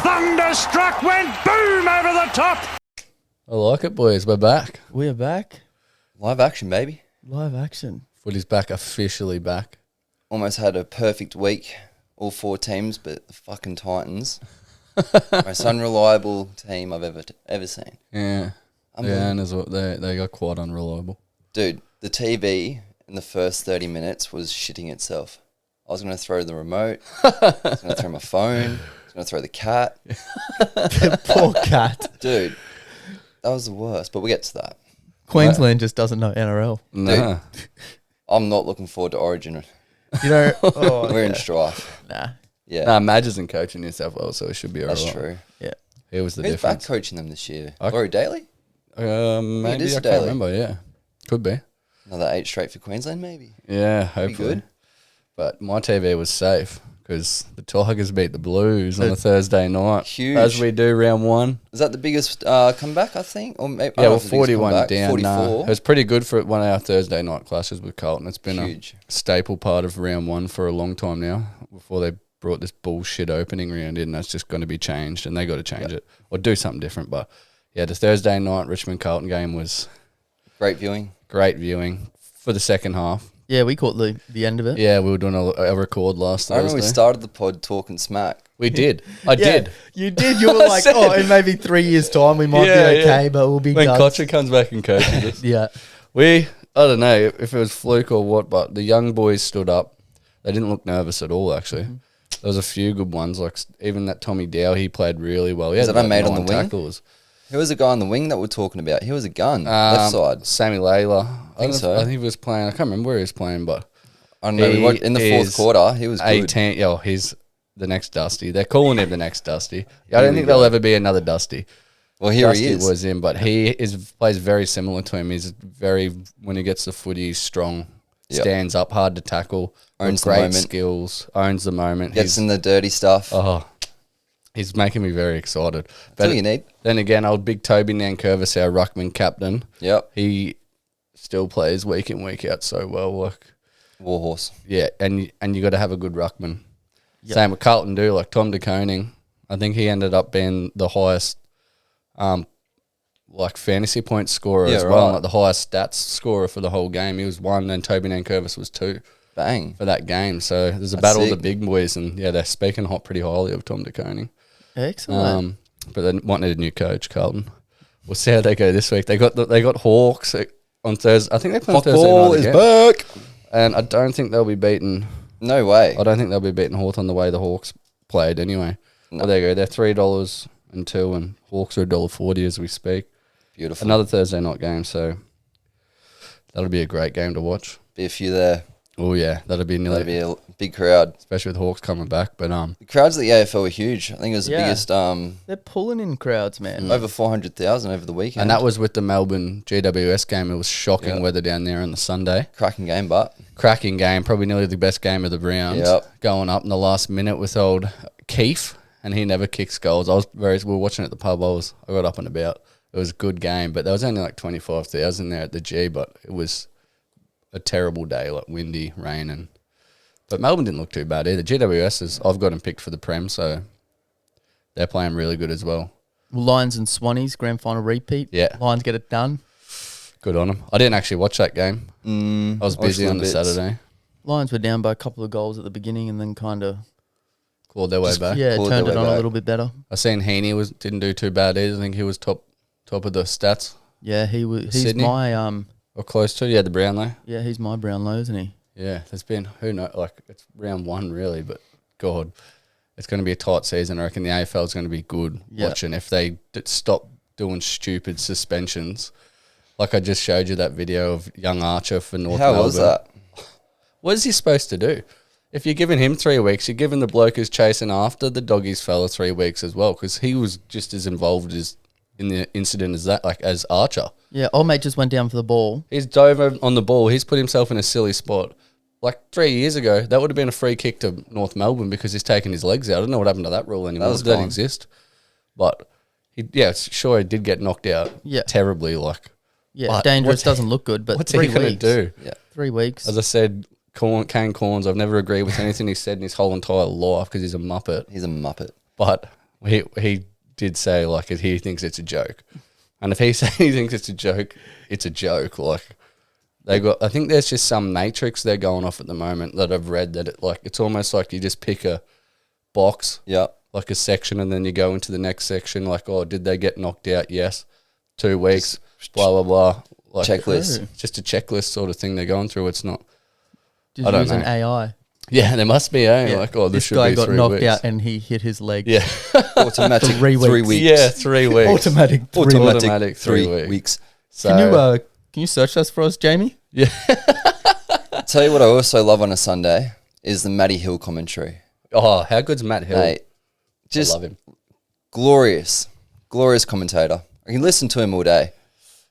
Thunderstruck went boom over the top. I like it, boys. We're back. We are back. Live action, baby. Live action. Footy's back, officially back. Almost had a perfect week, all four teams, but the fucking Titans, most unreliable team I've ever seen. Yeah. Yeah, and they got quite unreliable. Dude, the TV in the first 30 minutes was shitting itself. I was going to throw the remote. I was going to throw my phone. I was going to throw the cat. Poor cat. Dude, that was the worst, but we'll get to that. Queensland just doesn't know NRL. Nah. Dude, I'm not looking forward to Origin. You know, We're in strife. Nah. Yeah, Nah, Madge isn't coaching New South Wales, so it should be alright. that's true. Yeah. He was the Who's difference. back coaching them this year? I- Laurie Daly? Maybe, is I can't Daly. remember, yeah. Could be. Another 8 straight for Queensland, maybe? Yeah, Be hopefully. good. But my TV was safe because the Tigers beat the Blues on a Thursday night. Huge. As we do round one. Is that the biggest comeback, I think? Or maybe, I Yeah, don't know well, if it's the biggest 41 comeback. down. 44. It was pretty good for one of our Thursday night clashes with Carlton. It's been Huge. a staple part of round one for a long time now before they brought this bullshit opening round in. That's just going to be changed, and they got to change it or do something different. But, yeah, the Thursday night Richmond-Carlton game was Great viewing. great viewing for the second half. Yeah, we caught the end of it. Yeah, we were doing a record last I remember we Thursday. started the pod talking smack. We did. I did. You did. You were like, said- oh, in maybe 3 years' time we might Yeah, be okay, yeah. but we'll be When done. Kocher comes back and coaches us. Yeah. I don't know if it was fluke or what, but the young boys stood up. They didn't look nervous at all, actually. Mm-hmm. There was a few good ones, like even that Tommy Dow, he played really well. He Is had that like made on 9 the wing? tackles. Who was the guy on the wing that we're talking about? He was a gun. Left side. Sammy Layla. I think so. I think he was playing. I can't remember where he was playing, but I don't know. He In the fourth is quarter, he was good. 18. Yeah, he's the next Dusty. They're calling him the next Dusty. I don't think there'll ever be another Dusty. Well, here Dusty he is. was in, but he plays very similar to him. He's very, when he gets the footy, he's strong, Yep. stands up, hard to tackle, Owns the great moment. skills, owns the moment. Gets in the dirty stuff. He's making me very excited. That's all you need. Then again, old big Toby Nankervis, our ruckman captain, Yep. he still plays week in, week out so well. Like, Warhorse. yeah, and you got to have a good ruckman. Same with Carlton do, like Tom de Koning. I think he ended up being the highest like fantasy point scorer Yeah, as well, right. like the highest stats scorer for the whole game. He was 1, and Toby Nankervis was 2 Bang. for that game. So there's a That's battle of sick. the big boys, and yeah, they're speaking pretty highly of Tom de Koning. Excellent. But they might need a new coach, Carlton. We'll see how they go this week. They got Hawks on Thursday. I think they play on Thursday Ball night is again. back. And I don't think they'll be beaten. No way. I don't think they'll be beating Hawthorn the way the Hawks played anyway. No. Well, there you go. They're $3.02, and Hawks are $1.40 as we speak. Beautiful. Another Thursday night game, so that'll be a great game to watch. Be a few there. Oh yeah, that'll be nearly, That'll be a big crowd. especially with Hawks coming back. But The crowds at the AFL were huge. I think it was the Yeah. biggest, They're pulling in crowds, man. over 400,000 over the weekend. and that was with the Melbourne GWS game. It was shocking Yeah. weather down there on the Sunday. cracking game, but Cracking game, probably nearly the best game of the round. Yep. Going up in the last minute with old Keefe, and he never kicks goals. We were watching at the pub. I got up and about. It was a good game, but there was only like 25,000 there at the G. But it was a terrible day, like windy, raining. But Melbourne didn't look too bad either. I've got them picked for the Prem, so they're playing really good as well. Lions and Swannies, grand final repeat. Yeah. Lions get it done. Good on them. I didn't actually watch that game. I was busy watched on the little bits. Saturday. Lions were down by a couple of goals at the beginning and then kind of, Clawed their way back. Clawed turned their it way on a back. little bit better. I seen Heaney didn't do too bad either. I think he was top of the stats Yeah, he's Sydney? my or close to. Yeah, the Brownlow. he's my Brownlow, isn't he? Yeah, there's been, who knows, like, it's round one really, but God, it's going to be a tight season. I reckon the AFL is going to be good watching if they stop doing stupid suspensions. Like I just showed you that video of young Archer for North how Melbourne. was that? What is he supposed to do? If you're giving him 3 weeks, you're giving the bloke who's chasing after the doggies fella 3 weeks as well, because he was just as involved in the incident as Archer. Yeah, old mate just went down for the ball. He's dove on the ball. He's put himself in a silly spot. Like 3 years ago, that would have been a free kick to North Melbourne because he's taken his legs out. I don't know what happened to that rule anymore. was It doesn't gone. exist. But, he sure, he did get knocked out terribly. Yeah, But dangerous, what's- doesn't look good, but What's 3 he going to weeks. do? Yeah. 3 weeks. As I said, Kane Corns, I've never agreed with anything he said in his whole entire life because he's a muppet. He's a muppet. But he did say like he thinks it's a joke, and if he says he thinks it's a joke, it's a joke. Like they got, I think there's just some matrix they're going off at the moment that I've read that it's almost like you just pick a box, like a section, and then you go into the next section. Like, oh, did they get knocked out? Yes. 2 weeks. Blah blah blah. Like checklist. It's just a checklist sort of thing they're going through. It's not. Just I don't using know. AI. Yeah, there must be, like, oh, this this should guy be got 3 knocked weeks. out and he hit his leg. Yeah. Automatic 3 weeks. 3 weeks. Yeah, 3 weeks. Automatic. Automatic 3 3 weeks. So, Can you search this for us, Jamie? yeah. Tell you what I also love on a Sunday is the Matty Hill commentary. Oh, how good's Matt Hill? Mate, just I love him. glorious commentator. I can listen to him all day.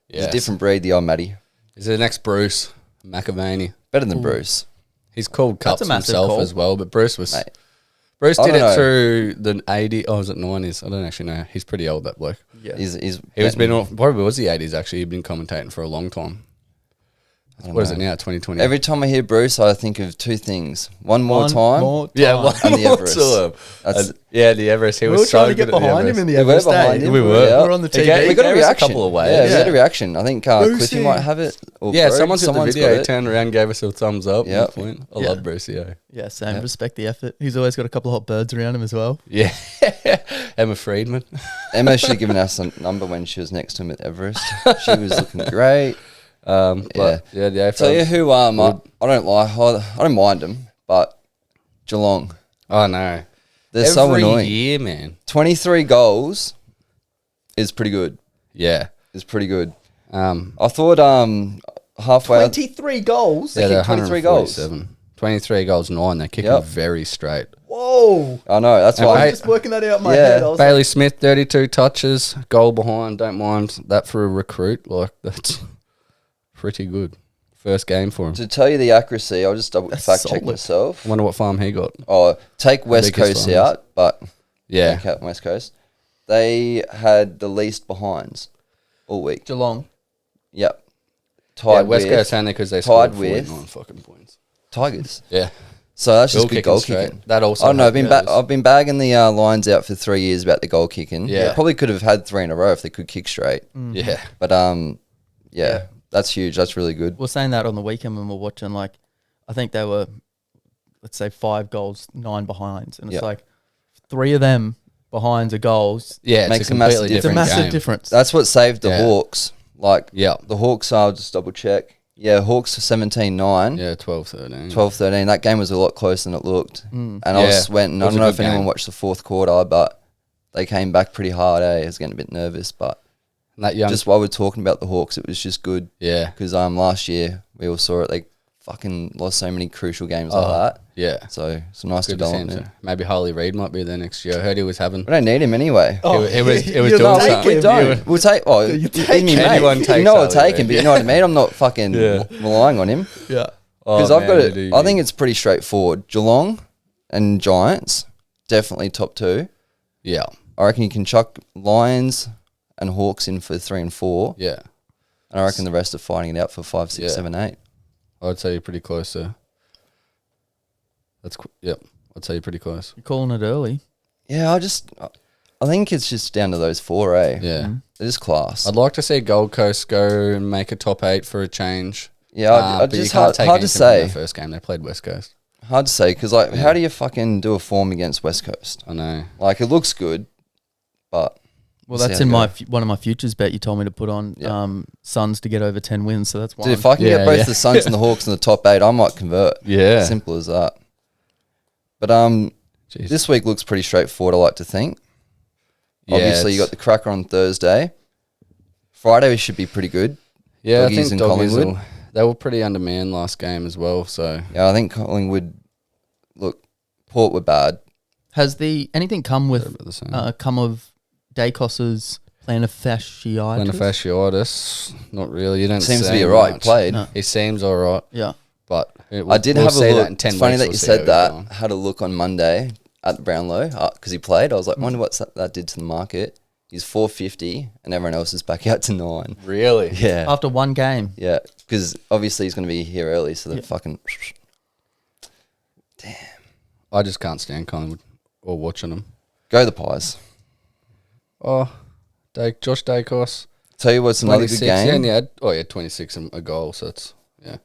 He's Yeah. a different breed, the old Matty. Is the next Bruce McAvaney? Better than Bruce. He's called That's cups a massive himself call. as well, but Bruce was. Mate. Bruce I did don't it know. through the 80s. Oh, was it 90s? I don't actually know. He's pretty old, that bloke. Yeah. He He been probably was the 80s actually. He'd been commentating for a long time. What is it now? 2020. Every time I hear Bruce, I think of two things. One more time. Yeah, one And the more Everest. time. That's- Yeah, the Everest. He We was were so trying to get good at the behind him in Everest. the We were Everest behind day. him. We were. We were on the He TV. gave- We got a gave us a reaction. couple of waves. Yeah, we Yeah. had a reaction. I think Brucey. Cliffy might have it. Or Yeah, Bro. someone's Someone's got the video. got it. Turned around, gave us a thumbs up. Yep. Point. I Yeah. love Brucey. Yeah, same. Yeah. Respect the effort. He's always got a couple of hot birds around him as well. Yeah, Emma Friedman. Emma should have given us a number when she was next to him at Everest. She was looking great. But yeah, the AFL. Tell you who I don't like. I don't mind them, but Geelong. Oh no, They're so every annoying. year, man. 23 goals is pretty good. Yeah. Is pretty good. I I thought halfway. 23 goals? yeah, they're 23 goals. 147. 23 goals, 9. They're kicking Yep. very straight. Whoa. I know. That's And why. Hey- Just working that out in my Yeah. head. I was Bailey Smith, 32 touches, goal behind. Don't mind that for a recruit. Like, that's pretty good. First game for him. To tell you the accuracy, I'll just double That's fact check solid. myself. Wonder what farm he got. Oh, take West biggest Coast farms. out, but Yeah. take out West Coast. They had the least behinds all week. Geelong. Yep. Yeah, Tied West with Coast only because they tied scored with 49 fucking points. Tigers. Yeah. So that's just Goal good kicking goal straight. kicking. That also Oh no, helped. I've been bagging the lines out for 3 years about the goal kicking. Yeah. They probably could have had 3 in a row if they could kick straight. Yeah. But yeah, that's huge. That's really good. We were saying that on the weekend when we were watching, like, I think they were, let's say, 5 goals, 9 behinds. And it's Yep. like 3 of them behinds are goals. Yeah, it's Makes a a massive completely It's a different massive game. difference. That's what saved the Yeah. Hawks. Like Yeah. the Hawks, I'll just double check. Yeah, Hawks 17-9. Yeah, 12-13. 12-13. That game was a lot closer than it looked. And I Yeah, was sweating. it I was don't a know if good anyone game. watched the fourth quarter, but they came back pretty hard. I was getting a bit nervous, but And that young, just while we're talking about the Hawks, it was just good yeah. because last year we all saw it. They fucking lost so many crucial games like that. Yeah. So it's a nice Good to see him. development. So maybe Harley Reid might be there next year. I heard he was having. We don't need him anyway. Oh, It was you doing don't something. take We him. don't. We'll take. Oh, You you take take me, him. mate. Anyone You takes know I'll Harley take Reid. him, but you know what I mean. I'm not fucking Yeah. relying on him Yeah. because Oh, I've got man, it. dude. I think it's pretty straightforward. Geelong and Giants definitely top 2. Yeah. I reckon you can chuck Lions and Hawks in for 3 and 4, Yeah. and I reckon the rest are fighting it out for 5, 6, Yeah. 7, 8. I'd say you're pretty close there. Yep. I'd say you're pretty close. You're calling it early. Yeah, I think it's just down to those 4, eh? Yeah. It is class. I'd like to see Gold Coast go and make a top 8 for a change. Yeah, But just you can't take hard to anything from say. their first game. They played West Coast. Hard to say because how do you fucking do a form against West Coast? I know. Like it looks good, but Well, we'll see that's how in they my go. one of my futures bet you told me to put on Yeah. Suns to get over 10 wins. So that's one. Dude, if I can Yeah, get both yeah. the Suns and the Hawks in the top 8, I might convert. Yeah. Simple as that. But Jeez. this week looks pretty straightforward. I like to think. Yeah, Obviously, you it's- got the cracker on Thursday. Friday should be pretty good. Yeah, Doggies I think and Doggies Collingwood. they were pretty undermanned last game as well. So Yeah, I think Collingwood. Look, Port were bad. Has anything come with about the same. come of Dacos's plantar fasciitis? Plantar fasciitis, not really. You don't. Seems to see be alright. much. Played. No. He seems all right, Yeah. but I did we'll have see a that look. in 10 It's funny weeks, that we'll you see said how that. he's going. Had a look on Monday at the Brownlow because he played. I was like, wonder what that did to the market. He's 450 and everyone else is back out to 9. Really? Yeah. After one game. Yeah. Because obviously he's going to be here early. So they're Yeah. fucking. I just can't stand Collingwood or watching them. Go the Pies. Oh, Josh Dacos. Tell you what's another good 26, yeah, game. and he had 26 and a goal, so it's, yeah,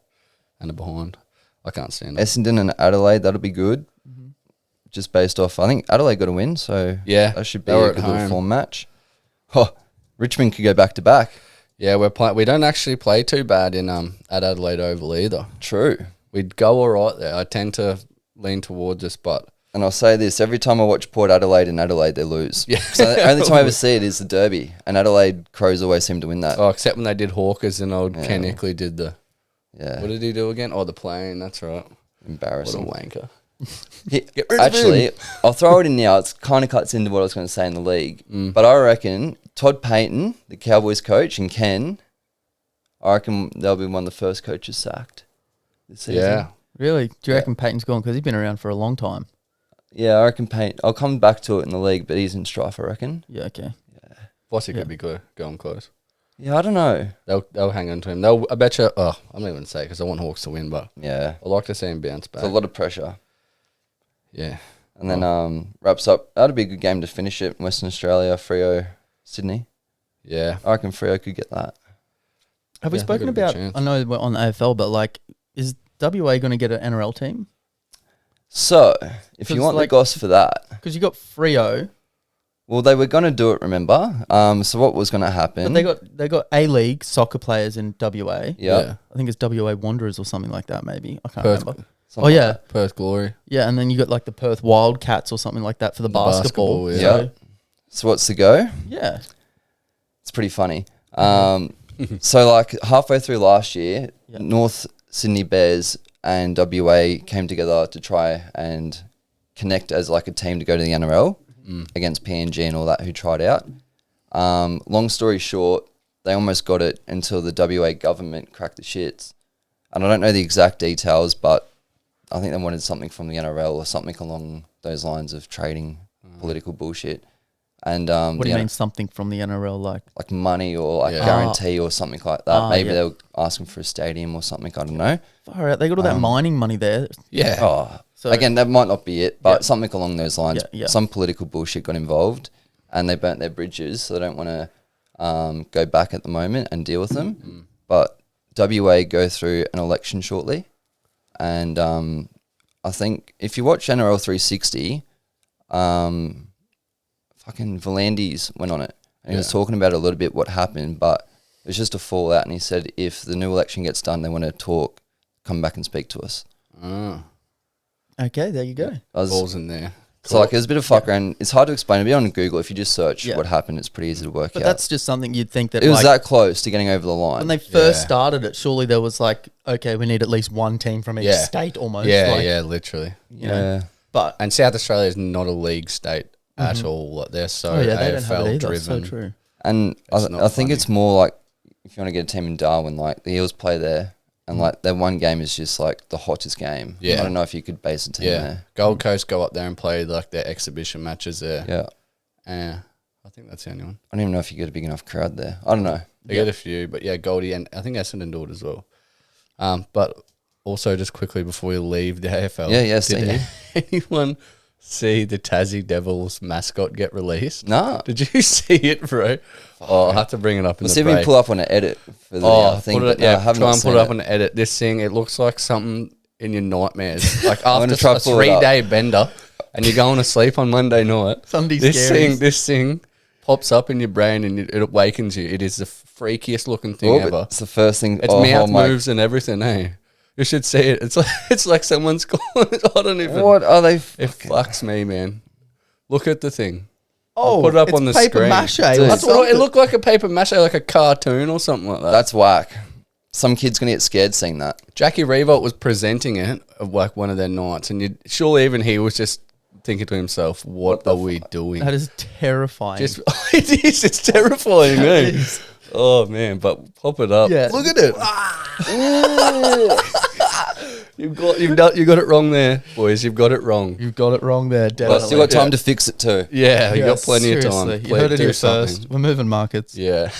and a behind. I can't stand it. Essendon and Adelaide, that'll be good. Just based off, I think Adelaide got a win, so Yeah, that should be they were a at good little home. form match. Oh, Richmond could go back to back. Yeah, we don't actually play too bad in at Adelaide Oval either. True. We'd go all right there. I tend to lean towards us, but And I'll say this, every time I watch Port Adelaide in Adelaide, they lose. Yeah. So the only time I ever see it is the Derby, and Adelaide Crows always seem to win that. except when they did Hawkers and old Ken Ickley did the, Yeah, what did he do again? Oh, the plane, that's right. What a embarrassing. wanker. Get rid of Actually, him. I'll throw it in now. It kind of cuts into what I was going to say in the league. But I reckon Todd Payton, the Cowboys coach, and Ken, I reckon they'll be one of the first coaches sacked this season. Yeah. Really? Do you reckon Peyton's gone? Because he's been around for a long time. Yeah, I reckon Payton. I'll come back to it in the league, but he's in strife, I reckon. Yeah, okay. Fossey could be going close. Yeah, I don't know. They'll hang on to him. I bet you, I'm not even going to say because I want Hawks to win, but Yeah, I'd like to see him bounce back. it's a lot of pressure. Yeah. And then wraps up. That'd be a good game to finish it. Western Australia, Freo, Sydney. Yeah. I reckon Freo could get that. Have we Yeah, spoken they've got a about, good chance. I know we're on the AFL, but like, is WA going to get an NRL team? So, if you 'Cause, want like- the goss for that, Because you got Freo, well, they were going to do it, remember? So what was going to happen? but they got A-League soccer players in WA. Yeah. I think it's WA Wanderers or something like that, maybe. I can't Perth, remember. Something Oh, yeah. like Perth Glory. Yeah, and then you got like the Perth Wildcats or something like that for the basketball. basketball, yeah. So, So what's the go? yeah. It's pretty funny. So like halfway through last year, Yeah. North Sydney Bears and WA came together to try and connect as like a team to go to the NRL against PNG and all that who tried out. Long story short, they almost got it until the WA government cracked the shits. And I don't know the exact details, but I think they wanted something from the NRL or something along those lines of trading political bullshit. And What do you mean something from the NRL? like money or like Yeah. guarantee or something like that. Maybe yeah. they were asking for a stadium or something. I don't know. Far out. They got all that mining money there. Yeah. Oh, So- again, that might not be it, but Yeah. something along those lines. Yeah, yeah. Some political bullshit got involved, and they burnt their bridges, so they don't want to go back at the moment and deal with them. But WA go through an election shortly, and I think if you watch NRL 360, fucking Volandis went on it, and he was talking about a little bit what happened, but it was just a fallout. And he said if the new election gets done, they want to talk, come back and speak to us. Okay, there you go. I was, Balls in there. So like, there's a bit of fuck around. It's hard to explain. It'll be on Google. If you just search Yeah. what happened, it's pretty easy to work But out. that's just something you'd think that It was like, that close to getting over the line. when they first Yeah. started it, surely there was like, okay, we need at least one team from each Yeah. state almost. Yeah, like, yeah, literally. You know, yeah. but And South Australia is not a league state at all. Like, they're so oh yeah, they don't have AFL it either. driven. So true. And It's not I think funny. it's more like if you want to get a team in Darwin, like the Eels play there, and like their one game is just like the hottest game. Yeah. I don't know if you could base a team Yeah. there. Gold Coast go up there and play like their exhibition matches there. Yeah. I think that's the only one. I don't even know if you get a big enough crowd there. I don't know. They get a few, but yeah, Goldie and I think Essendon do it as well. But also just quickly before we leave the AFL, Yeah, did seen it. anyone see the Tassie Devils mascot get released? Nah. Did you see it, bro? Oh, I'll have to bring it up in Let's the see if we break. can pull up on an edit for the thing. put it, but no, I yeah, have try not and put seen it up on the edit. This thing, it looks like something in your nightmares. Like gonna after try a to pull it up. 3-day bender, and you're going to sleep on Monday night. Sunday this scaries. this thing pops up in your brain and it awakens you. It is the freakiest looking thing Oh, ever. it's the first thing. Its mouth moves and everything. Hey, you should see it. It's like someone's gone. I don't even. What are they? It fucks me, man. Look at the thing. Oh, put it up it's on the paper screen. mache. Dude. What's That's what wrong it with looked like, a paper mache, like a cartoon or something like that. That's whack. Some kid's gonna get scared seeing that. Jackie Revolt was presenting it of like one of their nights, and surely even he was just thinking to himself, "What are we doing?" That is terrifying. Just it is. It's terrifying, man. Oh man, but pop it up. Yeah. Look at it. You got it wrong there, boys. You've got it wrong. You've got it wrong there, But definitely. still got time to fix it too. Yeah, you Yeah, got plenty of time. seriously. You heard it Do here something. first. We're moving markets. Yeah,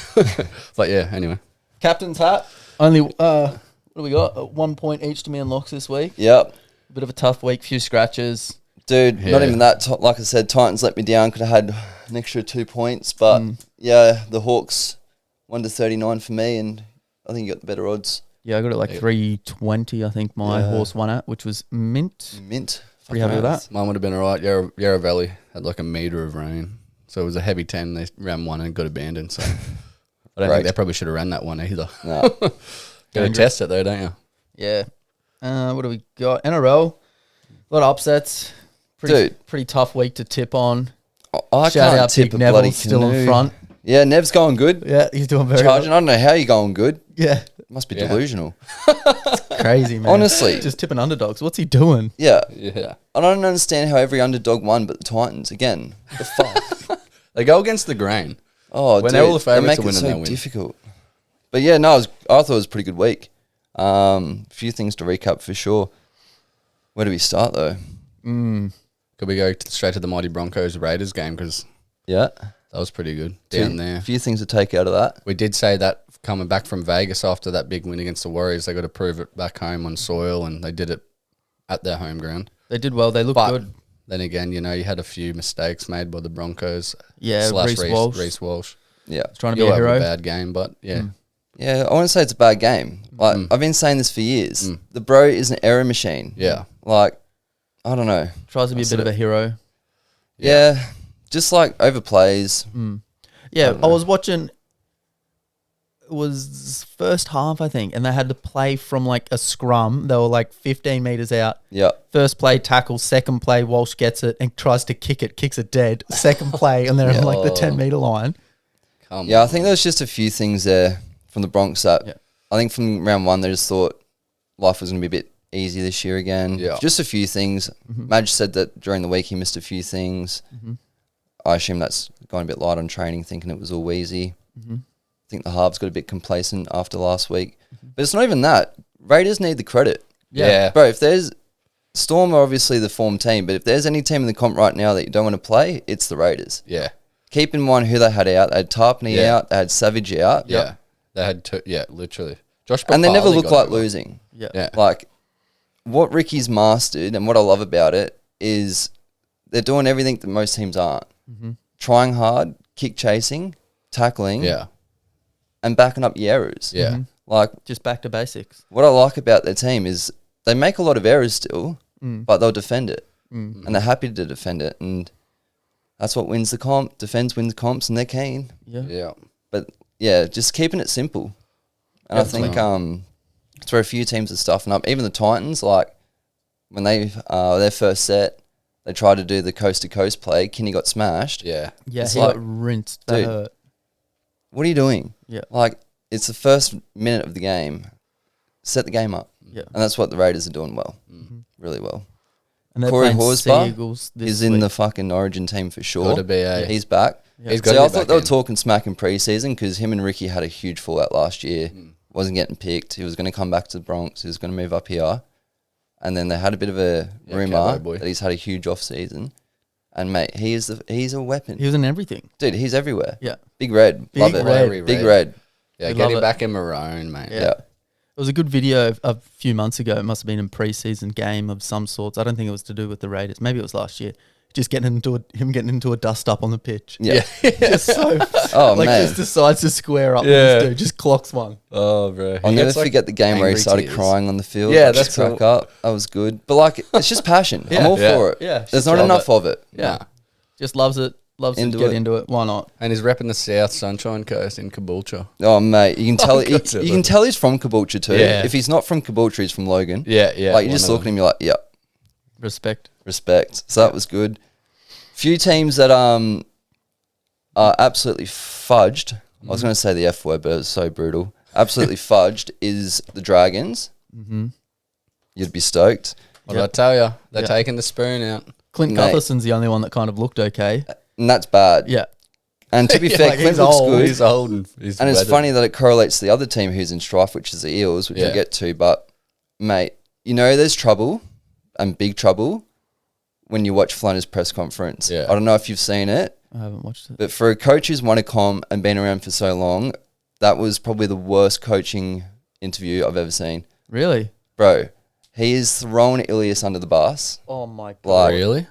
but yeah. Anyway, Captain's hat. Only, what do we got? 1 point each to me and Locks this week. Yep. Bit of a tough week, few scratches. Dude, not Yeah. even that. Like I said, Titans let me down. Could have had an extra 2 points. But, yeah, the Hawks 1-39 for me, and I think you got the better odds. Yeah, I got it like 320, I think my horse won at, which was mint. Mint. Pretty happy with that. Mine would have been all right. Yarra Valley had like a metre of rain. So it was a heavy 10. They ran one and got abandoned. So I don't think they probably should have ran that one either. No. Got to test it though, don't you? Yeah. What do we got? NRL. A lot of upsets. Pretty tough week to tip on. I Shout can't out tip Big a Neville, bloody still in canoe. front. Yeah, Nev's going good. Yeah, he's doing very Charging. well. I don't know how you're going good. Yeah. Must be delusional. Crazy, man. Honestly. Just tipping underdogs. What's he doing? Yeah. Yeah. I don't understand how every underdog won but the Titans. Again, the fuck? They go against the grain. Oh, When dude, they're all the favourites they to make win, it and they so win. difficult. But yeah, no, I thought it was a pretty good week. A few things to recap for sure. Where do we start though? Could we go straight to the mighty Broncos Raiders game because Yeah, that was pretty good down there. A few things to take out of that. We did say that coming back from Vegas after that big win against the Warriors, they got to prove it back home on soil, and they did it at their home ground. They did well. They looked But good. then again, you had a few mistakes made by the Broncos. Yeah, Reece Walsh. Yeah, Trying to be He'll a have hero. a bad game, but yeah. yeah. I want to say it's a bad game. Like I've been saying this for years. The bro is an error machine. Yeah. Like I don't know. Tries to be a bit of a hero. Yeah, just like overplays. Yeah, I was watching. It was first half, I think, and they had to play from like a scrum. They were like 15 meters out. Yeah, First play, tackle. Second play, Walsh gets it and tries to kick it, kicks it dead. Second play, and they're on like the 10-meter line. I think there's just a few things there from the Bronx that I think from round one they just thought life was going to be a bit easy this year again. Yeah. Just a few things. Madge said that during the week he missed a few things. I assume that's gone a bit light on training, thinking it was all wheezy. I think the halves got a bit complacent after last week. But it's not even that. Raiders need the credit. Yeah. Bro, if there's Storm are obviously the form team, but if there's any team in the comp right now that you don't want to play, it's the Raiders. Yeah. Keep in mind who they had out. They had Tarpany out. They had Savage out. Yeah. They had two. Yeah, literally. Josh And they never Papali look got like over. losing. Yeah. Like, what Ricky's mastered and what I love about it is they're doing everything that most teams aren't. Trying hard, kick chasing, tackling, Yeah. and backing up your errors. Yeah. Like, Just back to basics. what I like about their team is they make a lot of errors still, but they'll defend it. And they're happy to defend it. And that's what wins the comp. Defends wins comps, and they're keen. Yeah. Yeah. But, yeah, just keeping it simple. And I think it's where a few teams are stuffing up. Even the Titans, like, when they their first set, they tried to do the coast-to-coast play. Kinney got smashed. Yeah. Yeah, It's he like, got rinsed. That dude, hurt. What are you doing? Yeah. Like, it's the first minute of the game. Set the game up. Yeah. And that's what the Raiders are doing well. Really well. And they're Corey playing Horsburgh Seagulls this Is in week. the fucking Origin team for sure. Gotta be, eh? He's back. He's See, gotta I be thought back they were in. talking smack in preseason because him and Ricky had a huge fallout last year. Wasn't getting picked. He was going to come back to the Bronx. He was going to move up here. And then they had a bit of a rumour Cowboy boy. that he's had a huge off season. And mate, he's a weapon. He was in everything. Dude, he's everywhere. Yeah. Big red. Love it. Red. Big red. Yeah, We get love him it. back in maroon, mate. Yeah. It was a good video a few months ago. It must have been a pre-season game of some sorts. I don't think it was to do with the Raiders. Maybe it was last year. Just him getting into a dust up on the pitch. Yeah. Just so Oh, like man. just decides to square up. Yeah. With this dude. Just clocks one. Oh, bro. I'll He never gets, like, forget the game where he angry started tears. crying on the field. Yeah, Like, that's just crack cool. up. That was good. But like, it's just passion. I'm all Yeah. for it. Yeah, There's just not love enough of it. Yeah. Just loves it. Loves Into to get it. into it. Why not? And he's repping the South Sunshine Coast in Caboolture. Oh mate, you can tell. Oh, God, you can tell he's from Caboolture too. Yeah. If he's not from Caboolture, he's from Logan. Yeah, yeah. Like you just look at him, you're like, yep, Respect. respect. So that was good. Few teams that are absolutely fudged. I was going to say the F word, but it was so brutal. Absolutely fudged is the Dragons. You'd be stoked. What did I tell you? They're Yeah. taking the spoon out. Clint Mate. Gutherson's the only one that kind of looked okay. And that's bad. Yeah. And to be Yeah, fair, like, Clint he's looks old. good. He's old and he's And it's weathered. funny that it correlates to the other team who's in strife, which is the Eels, which Yeah. I'll get to. But, mate, you know there's trouble and big trouble when you watch Flana's press conference. Yeah. I don't know if you've seen it, I haven't watched it. but for a coach who's won a comp and been around for so long, that was probably the worst coaching interview I've ever seen. Really? Bro, he is throwing Ilias under the bus. Oh my god. Like, Really?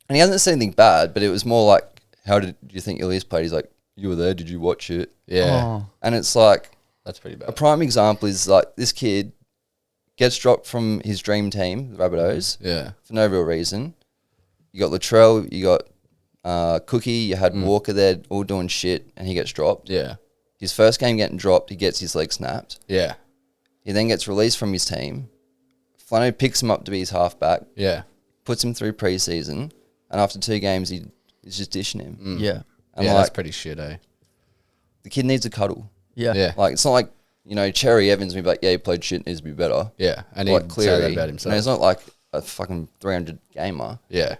and he hasn't said anything bad, but it was more like, how did you think Ilias played? He's like, you were there, did you watch it? Yeah. Oh. And it's like, That's pretty a bad. prime example is like this kid gets dropped from his dream team, the Rabbitohs, Yeah. for no real reason. You got Latrell, you got Cookie, you had Walker there all doing shit, and he gets dropped. Yeah. His first game getting dropped, he gets his leg snapped. Yeah. He then gets released from his team. Flano picks him up to be his halfback, Yeah. puts him through preseason, and after 2 games, he's just dishing him. Yeah. And Yeah, like, that's pretty shit, eh? the kid needs a cuddle. Yeah. Yeah. Like, it's not like, you know, Cherry Evans would be like, yeah, he played shit, needs to be better. Yeah. And Like he'd say Cleary, that about you know, himself. he's not like a fucking 300 gamer. Yeah.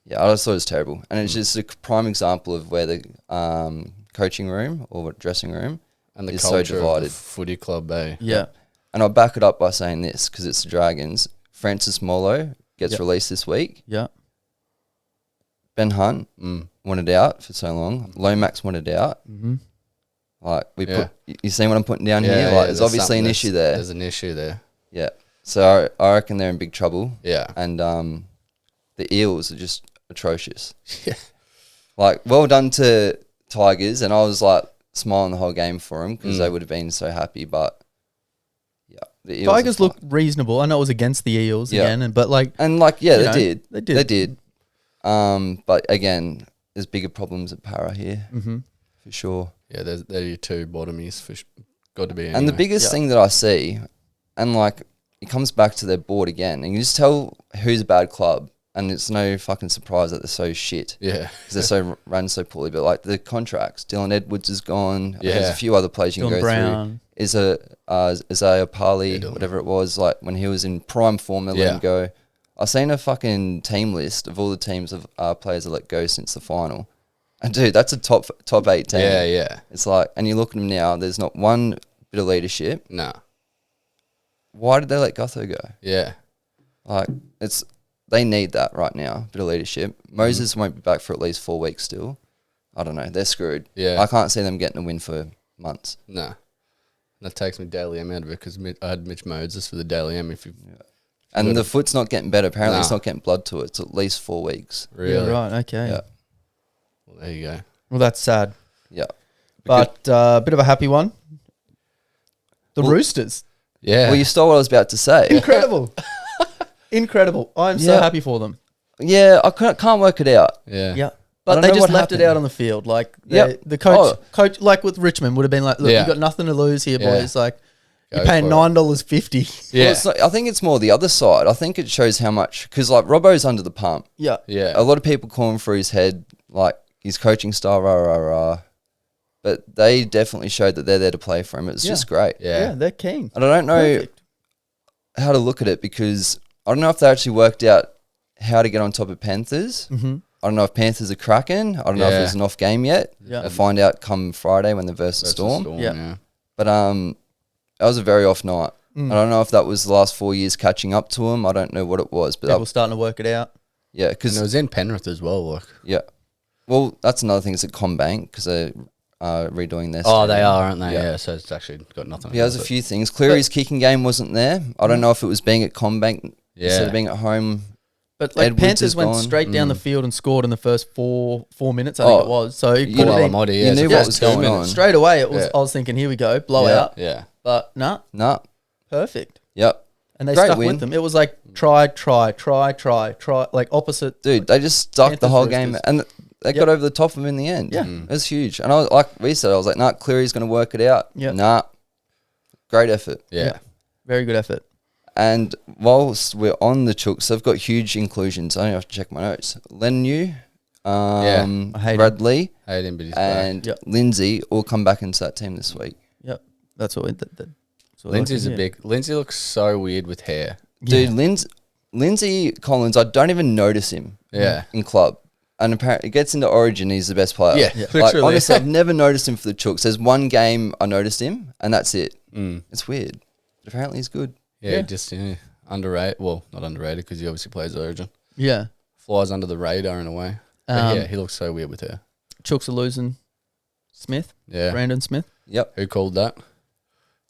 Yeah, I just thought it was terrible. And it's just a prime example of where the coaching room or dressing room And the is so culture of the divided. footy club, eh? Yeah. And I'll back it up by saying this, because it's the Dragons. Francis Molo gets Yep. released this week. Yeah. Ben Hunt wanted out for so long. Lomax wanted out. Mm-hmm. Like, Yeah. you see what I'm putting down here? Like, there's obviously something an issue there. There's an issue there. Yeah. So I reckon they're in big trouble. Yeah. And the Eels are just atrocious. Yeah. Like, well done to Tigers, and I was like smiling the whole game for them because they would have been so happy. But yeah, the Eels Tigers are look fucked. reasonable. I know it was against the Eels Yeah. again, but like, And like, yeah, you they know, did. they did. They did. But again, there's bigger problems at Para here for sure. Yeah, they're your 2 bottomies for got to be. And the anyway. biggest thing that I see, and like, it comes back to their board again, and you just tell who's a bad club, and it's no fucking surprise that they're so shit. Yeah. Because they're so run so poorly. But like the contracts, Dylan Edwards is gone. Yeah. There's a few other players you can Dylan go Brown. through. Is Isaiah Parley, Dylan. whatever it was, like when he was in prime form, they let him go. I've seen a fucking team list of all the teams of players that let go since the final. And dude, that's a top 8 team. Yeah, yeah. It's like, and you look at them now, there's not one bit of leadership. Nah. Why did they let Gutho go? Yeah. Like, they need that right now, bit of leadership. Moses won't be back for at least 4 weeks still. I don't know. They're screwed. Yeah. I can't see them getting a win for months. Nah. That takes me Daily M out of it because I had Mitch Moses for the Daily M. If you And the foot's not getting better. Apparently, it's Nah. not getting blood to it. It's at least 4 weeks. really, Yeah, right. Okay. Yeah. Well, there you go. Well, that's sad, Yeah. but a bit of a happy one. The Well- Roosters. Yeah. Well, you stole what I was about to say. Incredible. Incredible. I'm so Yeah. happy for them. Yeah, I can't work it out. yeah. Yeah. I But don't they know just what left it happened. out on the field. Like, Yep. the coach, like with Richmond, would have been like, look, Yeah. you've got nothing to lose here, Yeah. boys. Like, Go you're paying for it. $9.50. Yeah. Well, it's not, I think it's more the other side. I think it shows how much, because like Robbo's under the pump. Yeah. Yeah. A lot of people calling for his head, like his coaching style, rah, rah, rah. But they definitely showed that they're there to play for him. It's Yeah. just great. Yeah, Yeah. they're keen. And I don't know Perfect. how to look at it because I don't know if they actually worked out how to get on top of Panthers. Mm-hmm. I don't know if Panthers are cracking. I don't know if Yeah. it's an off game yet. Yeah. We'll find out come Friday when they're versus Versus Storm. Yeah. Yeah. But that was a very off night. I don't know if that was the last 4 years catching up to them. I don't know what it was, but People starting to work it out. yeah, And because it was in Penrith as well. Like. yeah. Well, that's another thing. It's at CommBank because they're redoing their. Oh, they stadium. are, aren't they? Yeah. Yeah. So it's actually got nothing. Yeah, there's a few things. Cleary's kicking game wasn't there. I don't know if it was being at CommBank instead Yeah. of being at home. But like Edwards Panthers is went gone. straight down the field and scored in the first four minutes, I think Oh, it was. So it you could know have been Alamoti, you yeah, knew so what first was 2 going minutes. on. straight away. It was. Yeah. I was thinking, here we go, blowout. Yeah. But nah, Nah. perfect. Yep. And they Great stuck win. with them. It was like try, like opposite. Dude, they just stuck the Panthers whole Roosters. game and they got over the top of him in the end. Yeah. It was huge. And I was, like we said, I was like, nah, Cleary's going to work it out. Yeah. Nah. Great effort. Yeah. Very good effort. And whilst we're on the Chooks, they've got huge inclusions. I don't have to check my notes. Lenu, I hate Bradley, Hate him, but he's back. and Yep. Lindsay all come back into that team this week. Yep. That's what. That's what Lindsay's I a can hear. big. Lindsay looks so weird with hair. Dude, Lindsay Collins, I don't even notice him Yeah. in club. And apparently, it gets into Origin, he's the best player. Yeah, Like, literally. honestly, I've never noticed him for the Chooks. There's one game I noticed him, and that's it. Mm. It's weird. But apparently, he's good. Yeah, Yeah. just underrated. Well, not underrated because he obviously plays Origin. Yeah. Flies under the radar in a way. But yeah, he looks so weird with hair. Chooks are losing Smith, Yeah. Brandon Smith. Yep, Who called that? Who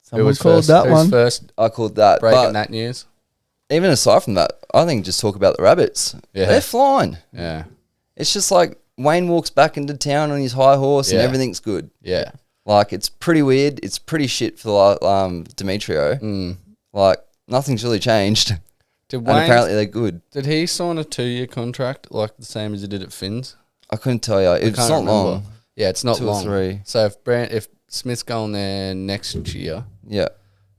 Someone was called first, that who's one. first I called that. breaking But that news? even aside from that, I think just talk about the Rabbits. Yeah. They're flying. Yeah. It's just like Wayne walks back into town on his high horse and Yeah. everything's good. Yeah. Like, it's pretty weird. It's pretty shit for Demetrio. Like, nothing's really changed. Did And apparently they're good. Did he sign a 2-year contract like the same as he did at Finns? I couldn't tell you. It's Can't not remember. long. Yeah, it's not 2 or long. 3. So if Smith's going there next year, Yeah.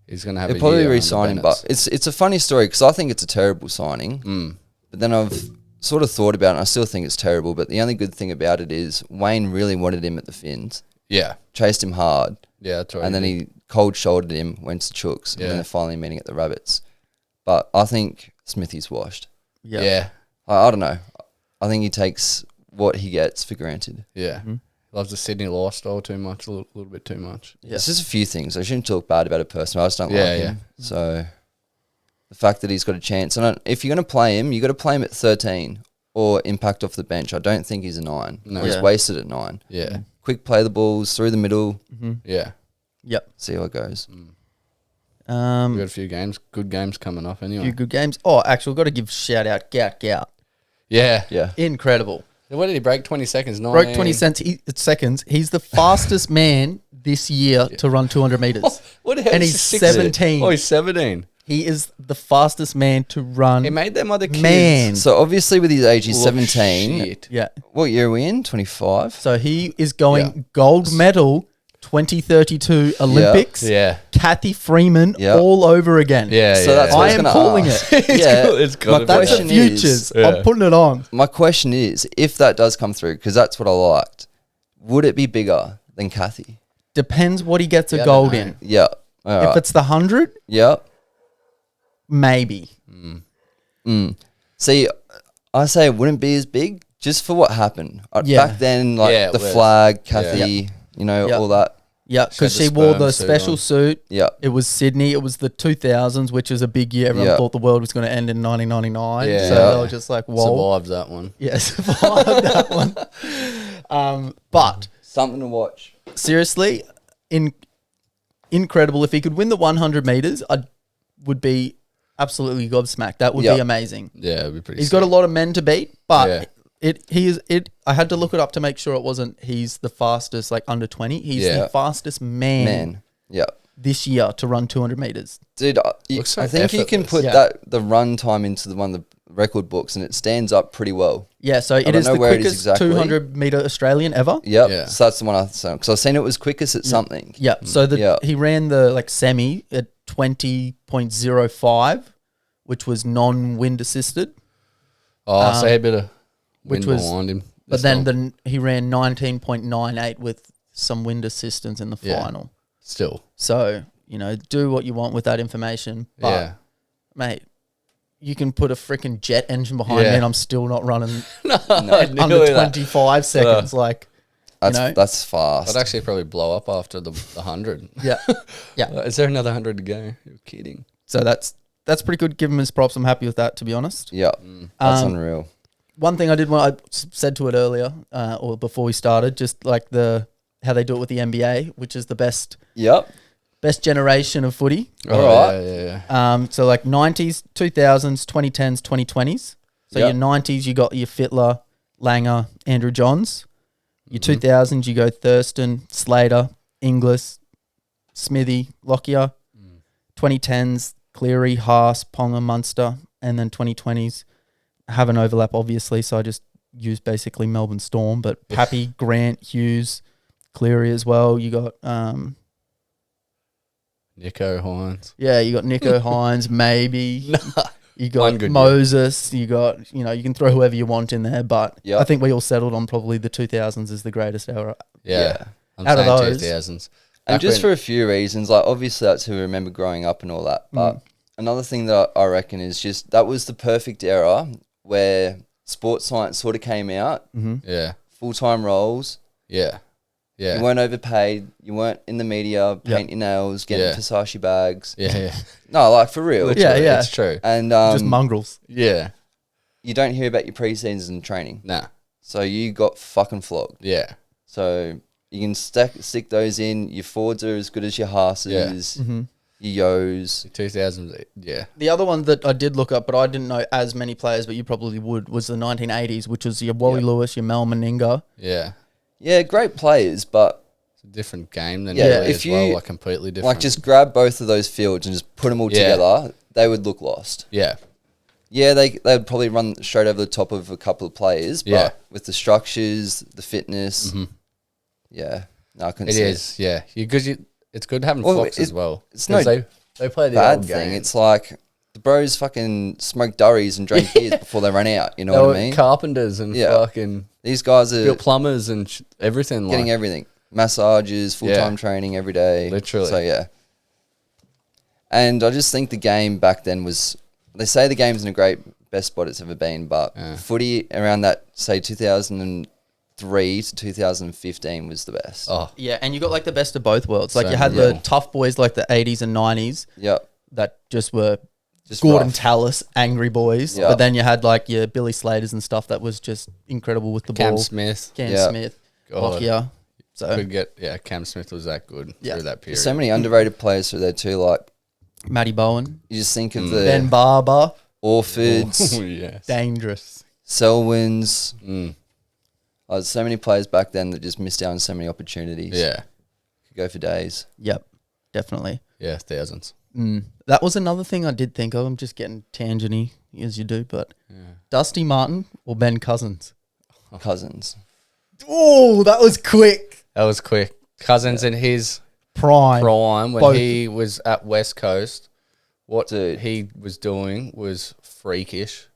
he's going to have They'll a probably year under re-sign him, Bennett's. but it's a funny story because I think it's a terrible signing. But then I've sort of thought about it and I still think it's terrible. But the only good thing about it is Wayne really wanted him at the Finns, Yeah. chased him hard, Yeah, that's right. and then he cold-shouldered him, went to Chooks, and then they're finally meeting at the Rabbits. But I think Smithy's washed. Yeah. I don't know. I think he takes what he gets for granted. Yeah. Loves the Sydney lifestyle too much, a little bit too much. Yeah. It's just a few things. I shouldn't talk bad about a person. I just don't Yeah, like him. So the fact that he's got a chance, and if you're going to play him, you got to play him at 13 or impact off the bench. I don't think he's a 9. No. Or he's Yeah. wasted at 9. Yeah. Quick play the balls through the middle. Yeah. Yep. See how it goes. We've got a few good games coming up anyway. Few good games. Oh, actually, we've got to give shout out Gout Gout. Yeah. Yeah. Incredible. What did he break? 20 seconds? 19? Broke 20 seconds. He's the fastest man this year to run 200 meters. What the hell? And he's 17. Oh, he's 17. He is the fastest man to run. He made them other kids. Man. So obviously with his age, he's look 17. shit. Yeah. What year are we in? 25? So he is going Yeah. gold medal 2032 Olympics. Yeah. Kathy Freeman Yeah. all over again. Yeah. So that's what I was am gonna calling ask. it. Yeah. It's But got that's the question is- futures. Yeah. I'm putting it on. My question is, if that does come through, because that's what I liked, would it be bigger than Kathy? Depends what he gets Yeah, a I gold don't know. in. Yeah. All If right. it's the 100, Yeah. maybe. See, I say it wouldn't be as big just for what happened. Yeah. Back then, like Yeah, it the was. flag, Kathy, you know, Yep. all that. Yeah, because She she had the wore sperm the suit special on. suit. Yeah. It was Sydney. It was the 2000s, which is a big year. Everyone Yeah. thought the world was going to end in 1999. Yeah. So they were just like, whoa. Survives that one. Yeah, survived that one. But Something to watch. seriously, incredible. If he could win the 100 meters, I would be absolutely gobsmacked. That would Yeah. be amazing. Yeah, it'd be pretty He's got a lot of men to beat, but Yeah. I had to look it up to make sure it wasn't he's the fastest, like under 20. He's Yeah. the fastest man, Man. Yeah. this year to run 200 meters. Dude, Looks so I think you can effortless. put Yeah. the run time into one of the record books and it stands up pretty well. Yeah, so it don't is know the where it is quickest exactly. 200 meter Australian ever. Yep. Yeah. So that's the one I saw. Because I've seen it was quickest at something. Yeah, so Yeah. he ran the like semi at 20.05, which was non-wind assisted. Oh, so a bit of which wind was- behind him. But this then time. he ran 19.98 with some wind assistance in the Yeah. final. Still. So, do what you want with that information. But, Yeah. mate, you can put a freaking jet engine behind Yeah. me and I'm still not running I knew under that. 25 seconds. Like, That's fast. That'd actually probably blow up after the 100. yeah. Yeah. Is there another 100 to go? You're kidding. So that's pretty good. Give him his props. I'm happy with that, to be honest. Yeah. That's unreal. One thing I said to it earlier, or before we started, just like how they do it with the NBA, which is the best Yep. generation of footy. All right. Yeah. So like 90s, 2000s, 2010s, 2020s. So Yep. your 90s, you got your Fittler, Langer, Andrew Johns. Your 2000s, you go Thurston, Slater, Inglis, Smithy, Lockyer. 2010s, Cleary, Haas, Ponga, Munster. And then 2020s have an overlap, obviously. So I just use basically Melbourne Storm. But Pappy, Grant, Hughes, Cleary as well. You got... Nico Hines. Yeah, you got Nico Hines, maybe. You One got good Moses. You got, you can throw whoever you want in there. But Yeah. I think we all settled on probably the 2000s is the greatest era. Yeah. I'm Out of saying those- 2000s. And Back just when- for a few reasons, like obviously that's who we remember growing up and all that. But another thing that I reckon is just that was the perfect era where sports science sort of came out, Yeah. full-time roles. Yeah. Yeah. You weren't overpaid. You weren't in the media painting nails, getting Yeah. Versace bags. Yeah. Yeah. No, like for real. Yeah, yeah. It's true. And Just mongrels. Yeah. you don't hear about your pre-season training. Nah. So you got fucking flogged. Yeah. So you can stick those in. Your forwards are as good as your Haas's. Yo's. 2000s, yeah. The other one that I did look up, but I didn't know as many players, but you probably would, was the 1980s, which was your Wally Lewis, your Mel Meninga. Yeah. Yeah, great players, but It's a different game than Yeah, really if as well, you- like completely different. like just grab both of those fields and just put them all Yeah. together, they would look lost. Yeah. Yeah, they'd probably run straight over the top of a couple of players, but Yeah. with the structures, the fitness, yeah, no, I couldn't It see is, yeah. It's good having Well, Fox as well. it's 'Cause no they play the bad old thing. game. It's like the bros fucking smoke durries and drink beers before they run out. You know They what were I mean? carpenters and Yeah. fucking These guys are built plumbers and everything. getting like, everything. Massages, full-time Yeah. training every day. Literally. So, yeah. And I just think the game back then was... They say the game's in a best spot it's ever been, but Yeah. footy around that, say, 2003 to 2015 was the best. Oh, Yeah, and you got like the best of both worlds. Like So you had real. the tough boys like the 80s and 90s Yep. that just were Just Gordon rough. Tallis, angry boys. Yeah. But then you had like your Billy Slaters and stuff that was just incredible with the Cam ball. Smith. Cam Yeah. Smith, God. Lockyer. So Cam Smith was that good Yeah. through that period. There's so many underrated players through there too. Like, Matty Bowen, you just think of Ben the Barber, Orfords, Oh, yes. dangerous. Selwyns. Mm. There's so many players back then that just missed out on so many opportunities. Yeah. Could go for days. Yep, definitely. Yeah, thousands. That was another thing I did think of. I'm just getting tangenty as you do, but Dusty Martin or Ben Cousins? Cousins. Oh, that was quick. That was quick. Cousins in his Prime. prime when Both. he was at West Coast, what Dude. he was doing was freakish.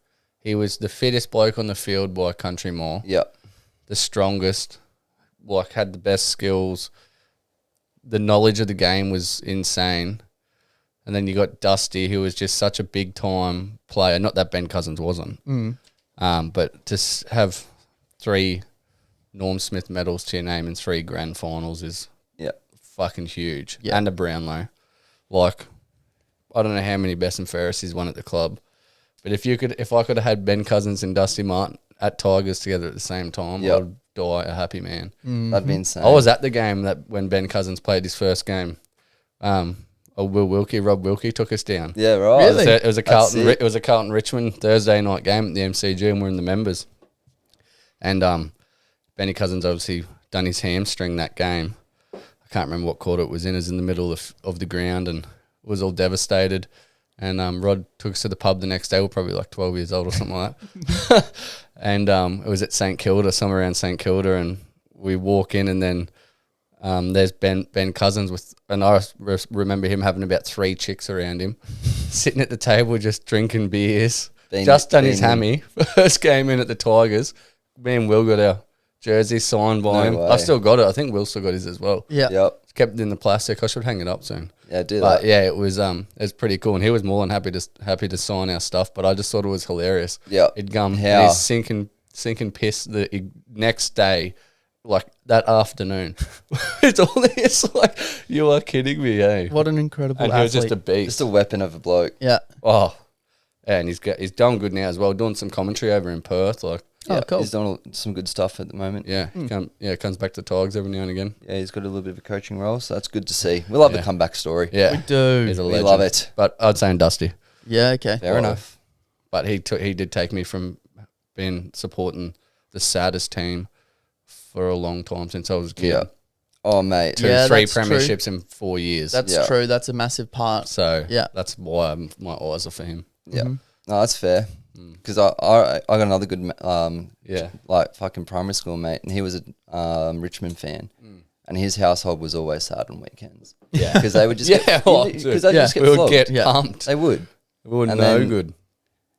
He was the fittest bloke on the field by a country mile. Yep. The strongest, like had the best skills. The knowledge of the game was insane. And then you got Dusty, who was just such a big time player. Not that Ben Cousins wasn't, but to have 3 Norm Smith medals to your name in 3 grand finals is Yep. fucking huge. Yeah. And a Brownlow. Like, I don't know how many best and fairest he's won at the club, but if I could have had Ben Cousins and Dusty Martin at Tigers together at the same time, Yep. I'd die a happy man. That'd be insane. I was at the game that when Ben Cousins played his first game. Rob Wilkie took us down. Yeah, right. Really? It was a Carlton. sick. It was a Carlton Richmond Thursday night game at the MCG, and we're in the members. And Benny Cousins obviously done his hamstring that game. I can't remember what quarter it was in. It was in the middle of the ground and was all devastated. And Rod took us to the pub the next day. We were probably like 12 years old or something like that. And it was at St Kilda, somewhere around St Kilda, and we walk in and then there's Ben Cousins with, and I remember him having about 3 chicks around him, sitting at the table just drinking beers. Just done his hammy. First game in at the Tigers. Me and Will got our jersey signed by him. way. I've still got it. I think Will still got his as well. Yeah. Yep. Kept it in the plastic. I should hang it up soon. Yeah, do But that. yeah, it was pretty cool, and he was more than happy to sign our stuff. But I just thought it was hilarious. Yeah. It'd come How? and he's sinking piss the next day, like that afternoon. It's like, you are kidding me, eh? What an incredible And he was athlete. just a beast. Just a weapon of a bloke. Yeah. Oh, yeah, and he's done good now as well. Doing some commentary over in Perth, like Oh, cool. He's doing some good stuff at the moment. yeah, comes back to Tigers every now and again. Yeah, he's got a little bit of a coaching role, so that's good to see. We love Yeah. the comeback story. Yeah, We do. He's a We legend. love it. But I'd say Dusty. Yeah, okay. Fair enough. But he did take me from being supporting the saddest team for a long time since I was a kid. Yeah. Oh, mate. Yeah. 3 that's true. premierships in 4 years. That's Yeah. true. That's a massive part. so Yeah. that's why my eyes are for him. Yeah. No, that's fair. Because I got another good, Yeah. like fucking primary school mate, and he was a Richmond fan, and his household was always sad on weekends. Yeah. Because they would just Yeah, because they just get we would flogged. get Yeah. pumped. They would. We were And no then- good.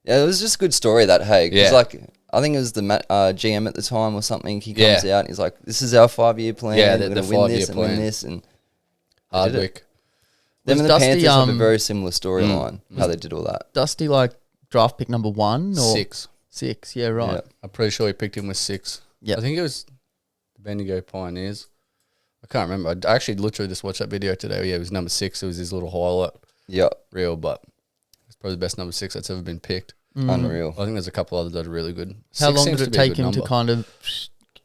Yeah, it was just a good story that, hey, because Yeah. like, I think it was the GM at the time or something, he comes Yeah. out and he's like, this is our 5-year plan, Yeah, we're the going to win this 5-year and win plan. this, and Hardwick. them Was and the Dusty, Panthers have a very similar storyline, Mm. how they did all that. Dusty, like, draft pick number 1 or 6. 6? Yeah, right. Yeah. I'm pretty sure he picked him with 6. Yep. I think it was the Bendigo Pioneers. I can't remember. I actually literally just watched that video today. Yeah, it was number 6. It was his little highlight Yeah, reel, but it's probably the best number 6 that's ever been picked. unreal. I think there's a couple others that are really good. How 6 long seems did to it be a take good him to number. kind of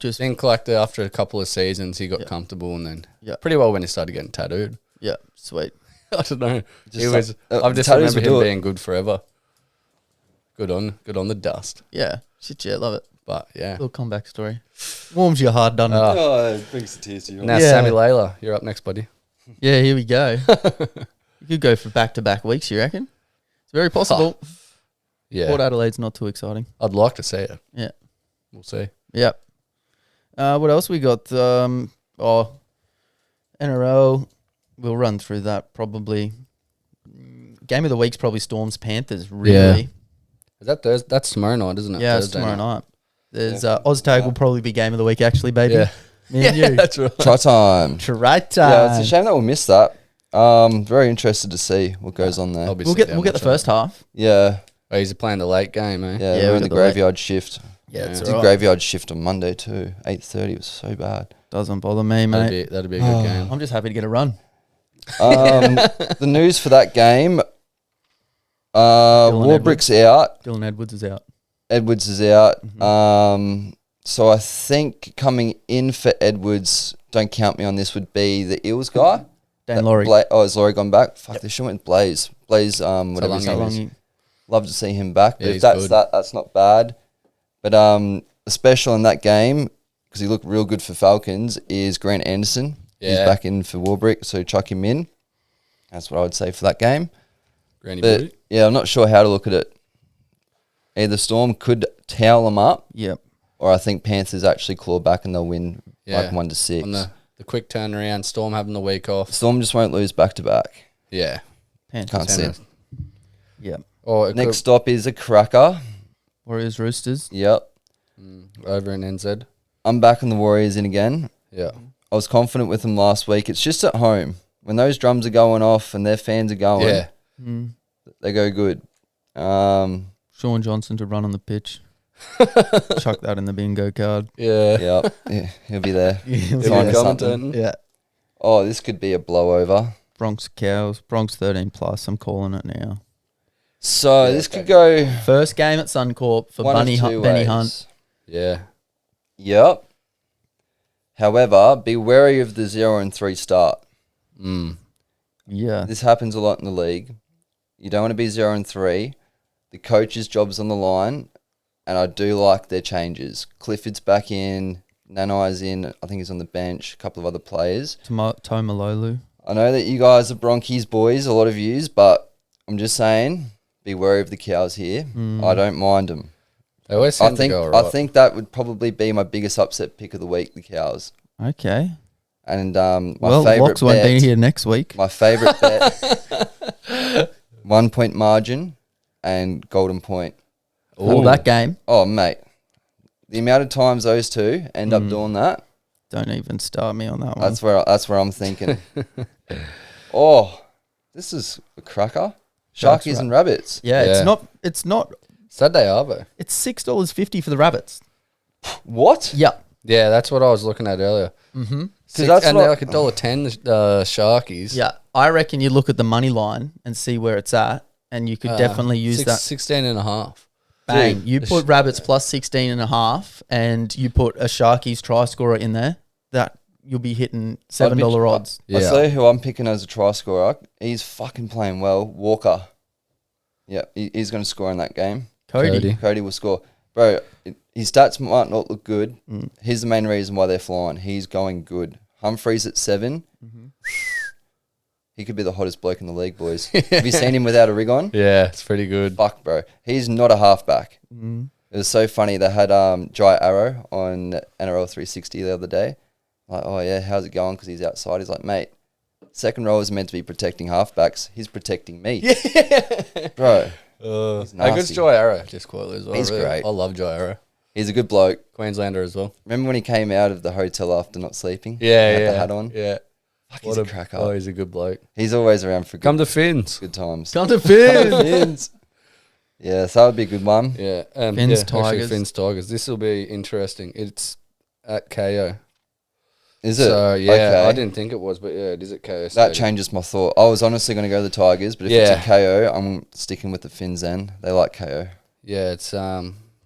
just... I think like after a couple of seasons, he got comfortable, and then Yeah. pretty well when he started getting tattooed. Yeah, sweet. I don't know. Just He was. like- I've just tattoos remember will him do it. being good forever. Good on the dust. Yeah. Shit, yeah, love it. But yeah. Little comeback story. Warms your heart, doesn't it? Oh, it brings the tears to your Now, Yeah. Sammy Layla, you're up next, buddy. Yeah, here we go. You could go for back-to-back weeks, you reckon? It's very possible. Yeah. Port Adelaide's not too exciting. I'd like to see it. Yeah. We'll see. Yep. What else we got? NRL. We'll run through that probably. Game of the week's probably Storms Panthers. Really? Is that Thursday? That's tomorrow night, isn't it? Yeah, it's Thursday tomorrow night. There's Yeah. Oztag will probably be game of the week, actually, baby. Yeah. Me and you. That's right. Try time. Try Yeah, time. it's a shame that we'll miss that. Very interested to see what goes on there. I'll be We'll sitting get down the watching first it. half. Yeah, Oh, he's playing the late game, eh? yeah, Yeah, we're we in the got the late- graveyard shift. Yeah, it's Yeah. Did alright. graveyard shift on Monday too. 8:30 was so bad. Doesn't bother me, mate. That'd be a good game. I'm just happy to get a run. The news for that game. Warbrick's out. Dylan Edwards is out. Edwards is out. Mm-hmm. So I think coming in for Edwards, don't count me on this, would be the Eels guy. Dan Laurie. Is Laurie gone back? Fuck, they should have went with Blaze. Blaze, whatever his Salongi. name is. Salongi. Love to see him back. But Yeah, if he's that's good. that's not bad. But the special in that game, because he looked real good for Falcons, is Grant Anderson. He's Yeah. back in for Warbrick, so chuck him in. That's what I would say for that game. Granny But Booty. yeah, I'm not sure how to look at it. Either Storm could towel them up, Yep. or I think Panthers actually claw back and they'll win Yeah. like 1-6. On the quick turnaround, Storm having the week off. Storm just won't lose back to back. Yeah. Panthers. Can't see it. Yep. Or it Next stop is a cracker. Warriors Roosters. Yep. over in NZ. I'm back on the Warriors in again. Yeah. I was confident with them last week. It's just at home. When those drums are going off and their fans are going, Yeah. they go good. Um, Sean Johnson to run on the pitch. Chuck that in the bingo card. Yeah. yeah, he'll be there. He'll Sign be us there. something. Yeah. Oh, this could be a blowover. Bronx Cows. Bronx 13 plus. I'm calling it now. So this could go First game at Suncorp for one of Benny two Hunt. ways. Yeah. Yep. However, be wary of the 0-3 start. Yeah. This happens a lot in the league. You don't want to be 0-3. The coach's job's on the line, and I do like their changes. Clifford's back in, Nanai's in, I think he's on the bench, a couple of other players. Tomalolu. I know that you guys are Bronchies boys, a lot of yous, but I'm just saying, be wary of the cows here. I don't mind them. They always I seem think to go right. I think that would probably be my biggest upset pick of the week, the cows. Okay. And my Well, favourite Locks won't be bet, here next week. my favourite bet, 1 point margin and golden point. All that game. Oh, mate. The amount of times those two end up doing that, Don't even start me on that one. that's where I'm thinking. Oh, this is a cracker. Sharkies and rabbits. Yeah, Yeah. it's not Saturday Arvo. it's $6.50 for the rabbits. What? Yeah. Yeah, that's what I was looking at earlier. Mm-hmm. that's And what- they're like $1.10 Sharkies. Yeah. I reckon you look at the money line and see where it's at, and you could definitely use that. 16 and a half. Bang. Dude, You put rabbits plus 16.5 and you put a Sharkies try scorer in there, that you'll be hitting $7 odds. Yeah. I say who I'm picking as a try scorer. He's fucking playing well. Walker. Yeah, he's going to score in that game. Cody. Cody will score. Bro, his stats might not look good. Here's the main reason why they're flying. He's going good. Humphreys at 7. He could be the hottest bloke in the league, boys. Have you seen him without a rig on? Yeah, it's pretty good. Fuck, bro. He's not a halfback. It was so funny. They had Jai Arrow on NRL 360 the other day. Like, oh, yeah, how's it going? Because he's outside. He's like, mate, second row is meant to be protecting halfbacks. He's protecting me. Bro, he's How good's nasty. Joy Arrow, just quietly as well. He's great. I love Joy Arrow. He's a good bloke. Queenslander as well. Remember when he came out of the hotel after not sleeping? Yeah, He had yeah. the hat on? Yeah. Fuck, he's a cracker. Oh, he's a good bloke. He's always around for Come good, to Finns. good times. Come to Finn. Fins. Yeah, so that would be a good one. Yeah. Finns, actually, Tigers. Finns Tigers. This will be interesting. It's at KO. Is it? So, yeah, Okay. I didn't think it was, but yeah, it is at KO. That Stadium. changes my thought. I was honestly going to go the Tigers, but if it's a KO, I'm sticking with the Finns then. They like KO. Yeah, it's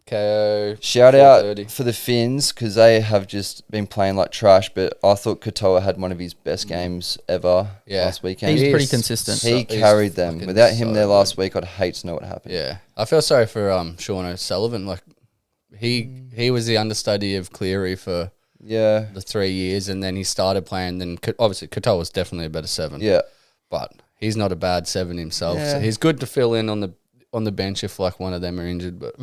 KO. Shout out 4:30. for the Finns because they have just been playing like trash. But I thought Katoa had one of his best games ever last weekend. He's pretty He's consistent. He he's carried them. fucking Without him so there last good. week, I'd hate to know what happened. Yeah, I feel sorry for Sean O'Sullivan. Like he was the understudy of Cleary for Yeah. the 3 years, and then he started playing. Then obviously Katoa was definitely a better 7. Yeah. but he's not a bad 7 himself. Yeah. So he's good to fill in on the bench if like one of them are injured. But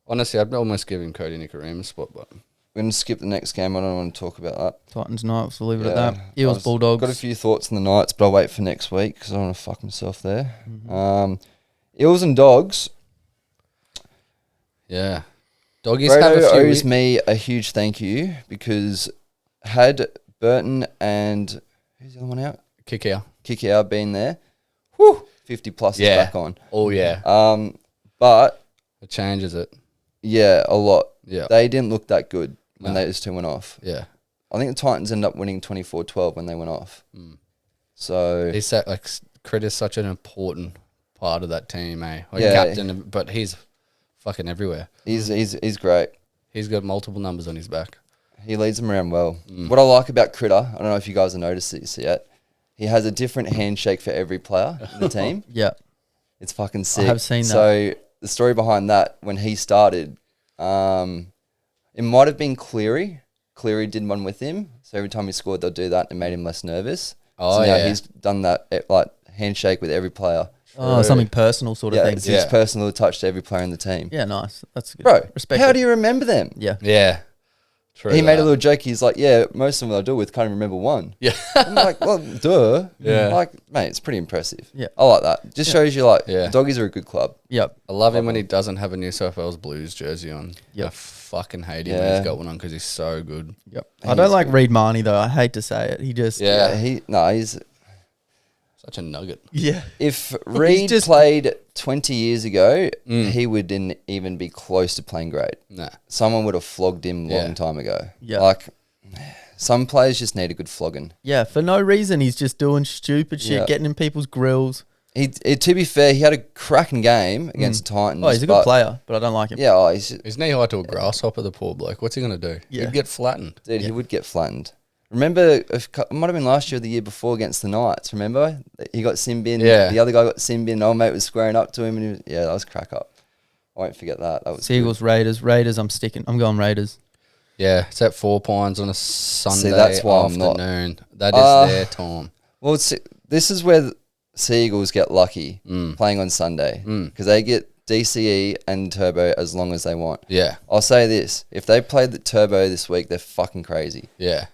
honestly, I'd almost give him Cody Nicarima spot. But We're going to skip the next game. I don't want to talk about that. Titans Knights, we'll leave it at Yeah. that. Eels Bulldogs. Got a few thoughts on the Knights, but I'll wait for next week because I don't want to fuck myself there. Eels and Dogs. yeah, doggies have a Grado few. owes me a huge thank you because had Burton and who's the other one out? Kick out. Kikau been there, whew, 50 plus is Yeah. back on. Oh yeah, But it changes it. yeah, a lot. Yeah, They didn't look that good when No. those two went off. yeah. I think the Titans ended up winning 24-12 when they went off. So He's that like Crit is such an important part of that team, eh? Like Yeah. captain, but he's fucking everywhere. he's great. He's got multiple numbers on his back. He leads them around well. What I like about Critter, I don't know if you guys have noticed this yet, he has a different handshake for every player in the team. Yeah. It's fucking sick. have seen that. So the story behind that, when he started, it might have been Cleary. Cleary did one with him. So every time he scored, they'll do that and it made him less nervous. Oh, so now yeah. he's done that like handshake with every player. Oh, something personal sort of Yeah, thing. it's his personal touch to every player in the team. Yeah, nice. That's good. Bro, Respect how it. do you remember them? Yeah. Yeah, true. He made a that. little joke. He's like, yeah, most of them I do with can't even remember one. Yeah. I'm like, well, duh. Yeah. Like, mate, it's pretty impressive. Yeah. I like that. Just shows you, like, Yeah. Doggies are a good club. Yep. I love him when he doesn't have a New South Wales Blues jersey on. Yep. I fucking hate him when Yeah. he's got one on because he's so good. Yep. I don't like Reed Marnie though. I hate to say it. He just Yeah. He's Such a nugget. yeah. if Reed just- played 20 years ago, he wouldn't even be close to playing great. Nah. Someone would have flogged him a Yeah. long time ago. Yeah. Like, some players just need a good flogging. Yeah, for no reason he's just doing stupid shit, Yeah. getting in people's grills. To be fair, he had a cracking game against the Titans. Oh, he's a good player, but I don't like him. Yeah, He's knee high to a grasshopper, the poor bloke. What's he going to do? Yeah. He'd get flattened. dude, he would get flattened. Remember, it might have been last year or the year before against the Knights. Remember, he got sin bin. Yeah. The other guy got sin bin. Old mate was squaring up to him, and that was crack up. I won't forget that. That was Seagulls, Raiders. Raiders, I'm going Raiders. Yeah, it's at 4 Pines on a Sunday that's why I'm not- afternoon. That is their time. Well, this is where the Seagulls get lucky playing on Sunday because they get DCE and Turbo as long as they want. Yeah, I'll say this: if they played the Turbo this week, they're fucking crazy. yeah,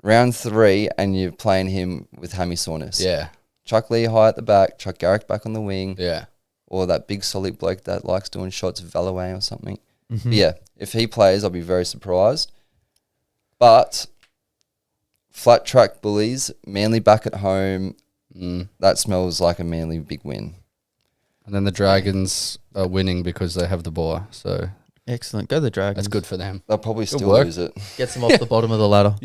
Round 3, and you're playing him with hammy soreness. yeah, Chuck Lee high at the back, Chuck Garrick back on the wing, yeah. or that big solid bloke that likes doing shots, Valloway or something. But yeah, if he plays, I'll be very surprised. But flat track bullies, Manly back at home, that smells like a Manly big win. And then the Dragons are winning because they have the bye, so Excellent. Go the Dragons. that's good for them. They'll probably still work. lose it. Gets them off the bottom of the ladder.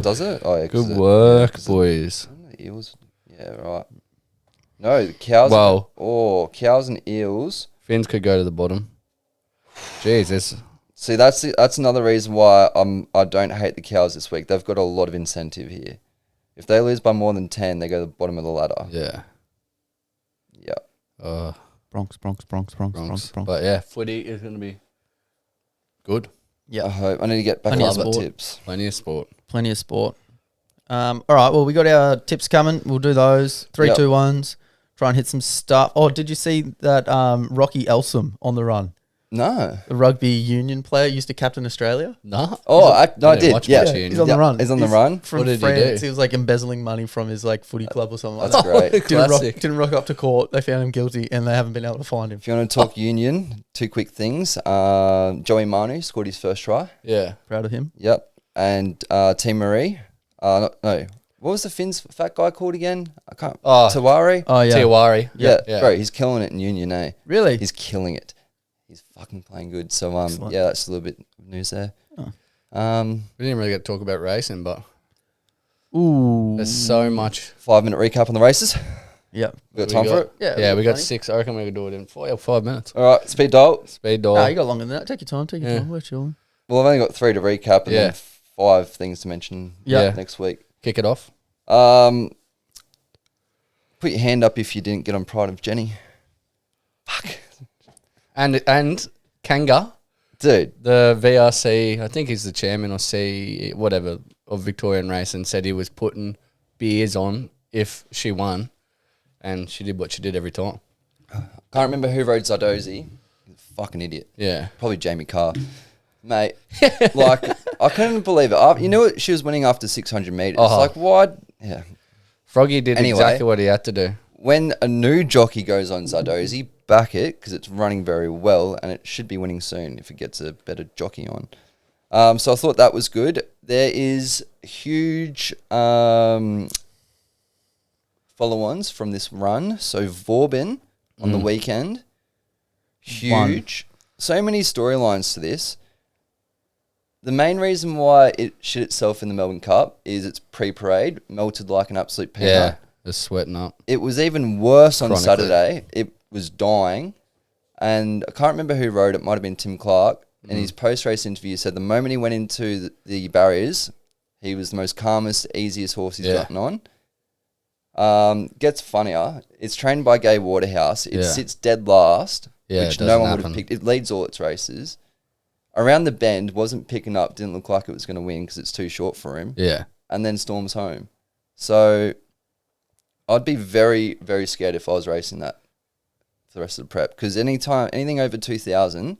Does it? Oh, yeah, 'cause Good work, 'cause boys. the Eels. Yeah, right. No, the Cows. Well- Cows and Eels. Finns could go to the bottom. Jesus. See, that's another reason why I don't hate the Cows this week. They've got a lot of incentive here. If they lose by more than 10, they go to the bottom of the ladder. Yeah. Yeah. Bronx. But yeah, footy is going to be good. Yeah. I hope. I need to get back Plenty on of the sport. tips. Plenty of sport. Plenty of sport. All right. Well, we got our tips coming. We'll do those. 3, Yep. 2, 1s. Try and hit some stuff. Oh, did you see that Rocky Elsom on the run? No. The rugby union player used to captain Australia. Nah. Oh, I didn't did. watch Yeah. much He's on the run. He's on the run. From What did he France. do? He was like embezzling money from his like footy club or something like That's that. great. Classic. Didn't rock up to court. They found him guilty and they haven't been able to find him. If you want to talk union, 2 quick things. Joey Manu scored his first try. Yeah. Proud of him. Yep. And Team Marie. No. What was the Finns fat guy called again? I can't. Oh. Tawari. Oh yeah. Tiawari. Yeah, Yeah. bro, he's killing it in union, eh? Really? He's killing it. He's fucking playing good. So Excellent. yeah, that's a little bit of news there. Oh. We didn't really get to talk about racing, but Ooh. there's so much. 5-minute recap on the races. Yep. We got time for it? Yeah, we got plenty. 6. I reckon we could do it in 5 minutes. All right, speed dial. Speed dial. Nah, you got longer than that. Take your time. Yeah. We're chilling. Well, I've only got 3 to recap and Yeah. then 5 things to mention Yeah. next week. Kick it off. Put your hand up if you didn't get on Pride of Jenny. Fuck. And Kanga, Dude, the VRC, I think he's the chairman or C, whatever, of Victorian Racing, said he was putting beers on if she won. And she did what she did every time. can't remember who rode Zardozi. Fucking idiot. Yeah. Probably Jamie Carr. Mate, like, I couldn't believe it. You know what? She was winning after 600 metres. Oh. Like, what? Yeah. Froggy did Anyway. exactly what he had to do. When a new jockey goes on Zardozi, back it because it's running very well and it should be winning soon if it gets a better jockey on. So I thought that was good. There is huge follow-ons from this run. So Vauban on the weekend, huge. So many storylines to this. The main reason why it shit itself in the Melbourne Cup is it's pre-parade, melted like an absolute peanut. Yeah. Just sweating up. It was even worse on Chronically. Saturday. It was dying. And I can't remember who rode it. Might have been Tim Clark. In his post-race interview, said the moment he went into the barriers, he was the most calmest, easiest horse he's gotten on. Gets funnier. It's trained by Gay Waterhouse. It sits dead last, Yeah, which it no doesn't one would have happen. picked. It leads all its races. Around the bend, wasn't picking up, didn't look like it was going to win because it's too short for him. Yeah. And then storms home. So I'd be very, very scared if I was racing that for the rest of the prep because anything over 2,000,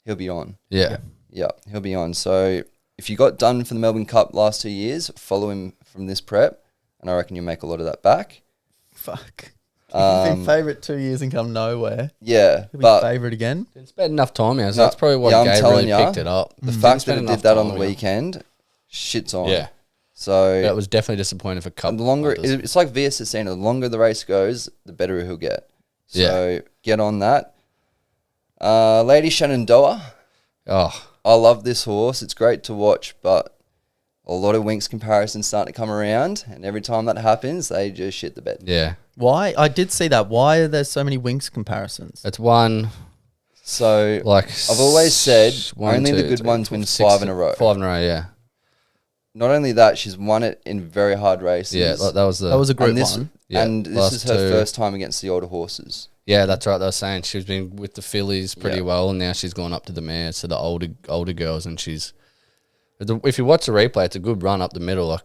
he'll be on. Yeah. Yeah, he'll be on. So if you got done for the Melbourne Cup last 2 years, follow him from this prep, and I reckon you'll make a lot of that back. Fuck. He's been favourite 2 years and come nowhere. Yeah, He'll be but favourite again. Didn't spend enough time here, so No, that's probably why yeah, I'm Gay telling really ya, picked it up. the fact that spend it enough did that on time the here. weekend, shit's on. Yeah. So That was definitely disappointing for Cup. and the longer riders. it's like VSSN, the longer the race goes, the better he'll get. So get on that. Lady Shenandoah. Oh, I love this horse. It's great to watch, but a lot of Winks comparisons starting to come around, and every time that happens, they just shit the bed. yeah. Why? I did see that. Why are there so many Winks comparisons? It's one, So like... I've always said one, only the two, good three, ones four, win 6, 5 in a row. 5 in a row, yeah. Not only that, she's won it in very hard races. Yeah, like that was the... That was a group and this, one. Yeah, and this last is her two. first time against the older horses. Yeah, that's right. They were saying she's been with the fillies pretty Yeah. well, and now she's gone up to the mares, to the older girls, and she's... If you watch the replay, it's a good run up the middle. Like,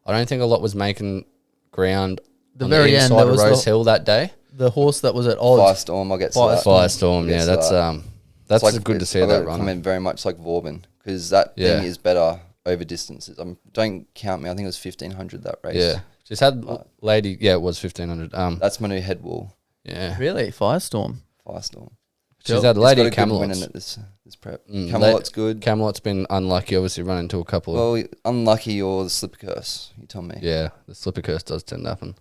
I don't think a lot was making ground The on very the end, inside there of was Rose the- Hill that day. The horse that was at Oz. Firestorm, I'll get to Firestorm. that. Firestorm, yeah, Yes, that's It's like- good to see I've got that a run. comment very much like Vauban, because that Yeah. thing is better over distances. Don't count me. I think it was 1,500 that race. Yeah, she's had lady. Yeah, it was 1,500. That's my new head wall. Yeah, Really? Firestorm. Firestorm. she's had It's lady got a good win Camelot's. in it this prep. Mm, Camelot's good. Camelot's been unlucky, obviously, run into a couple of... Well, unlucky or the slip curse. You tell me. Yeah, the slipper curse does tend to happen.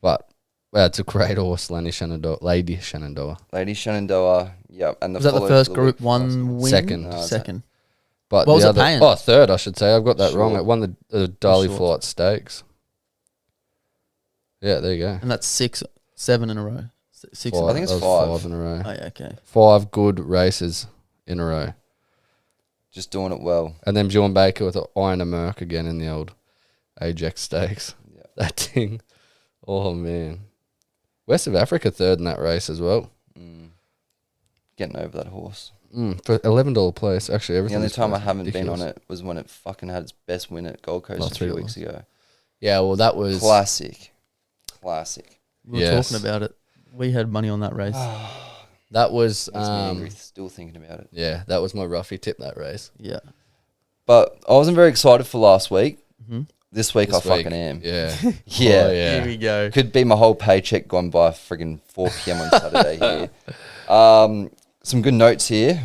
But, well, it's a great horse, Lady Shenandoah. Lady Shenandoah. Yep. And Was that the follow first for Group week. 1 win? Second. No, Second. But What was the it other, paying? Oh, third, I should say. I've got that wrong. Sure. It won the Darley Sure. Flight Stakes. Yeah, there you go. And that's 7 in a row. Six. Five. I think it's That was 5. in a row. Oh, yeah, okay. 5 good races in a row. Just doing it well. And then Bjorn Baker with Iron and Merc again in the old Ajax Stakes. Yeah. That thing. Oh, man. West of Africa third in that race as well. Getting over that horse. For $11 place. Actually, The everything. only was time I close. haven't been Ridiculous. on it was when it fucking had its best win at Gold Coast Last a few $3. weeks ago. Yeah, well, that was... Classic. We were Yes. talking about it. We had money on that race. That was... Makes me angry still thinking about it. yeah, that was my roughy tip, that race. Yeah. But I wasn't very excited for last week. Mhm. This week This I week. fucking am. Yeah. Yeah. Oh, yeah. Here we go. Could be my whole paycheck gone by friggin' 4 p.m. on Saturday here. Some good notes here.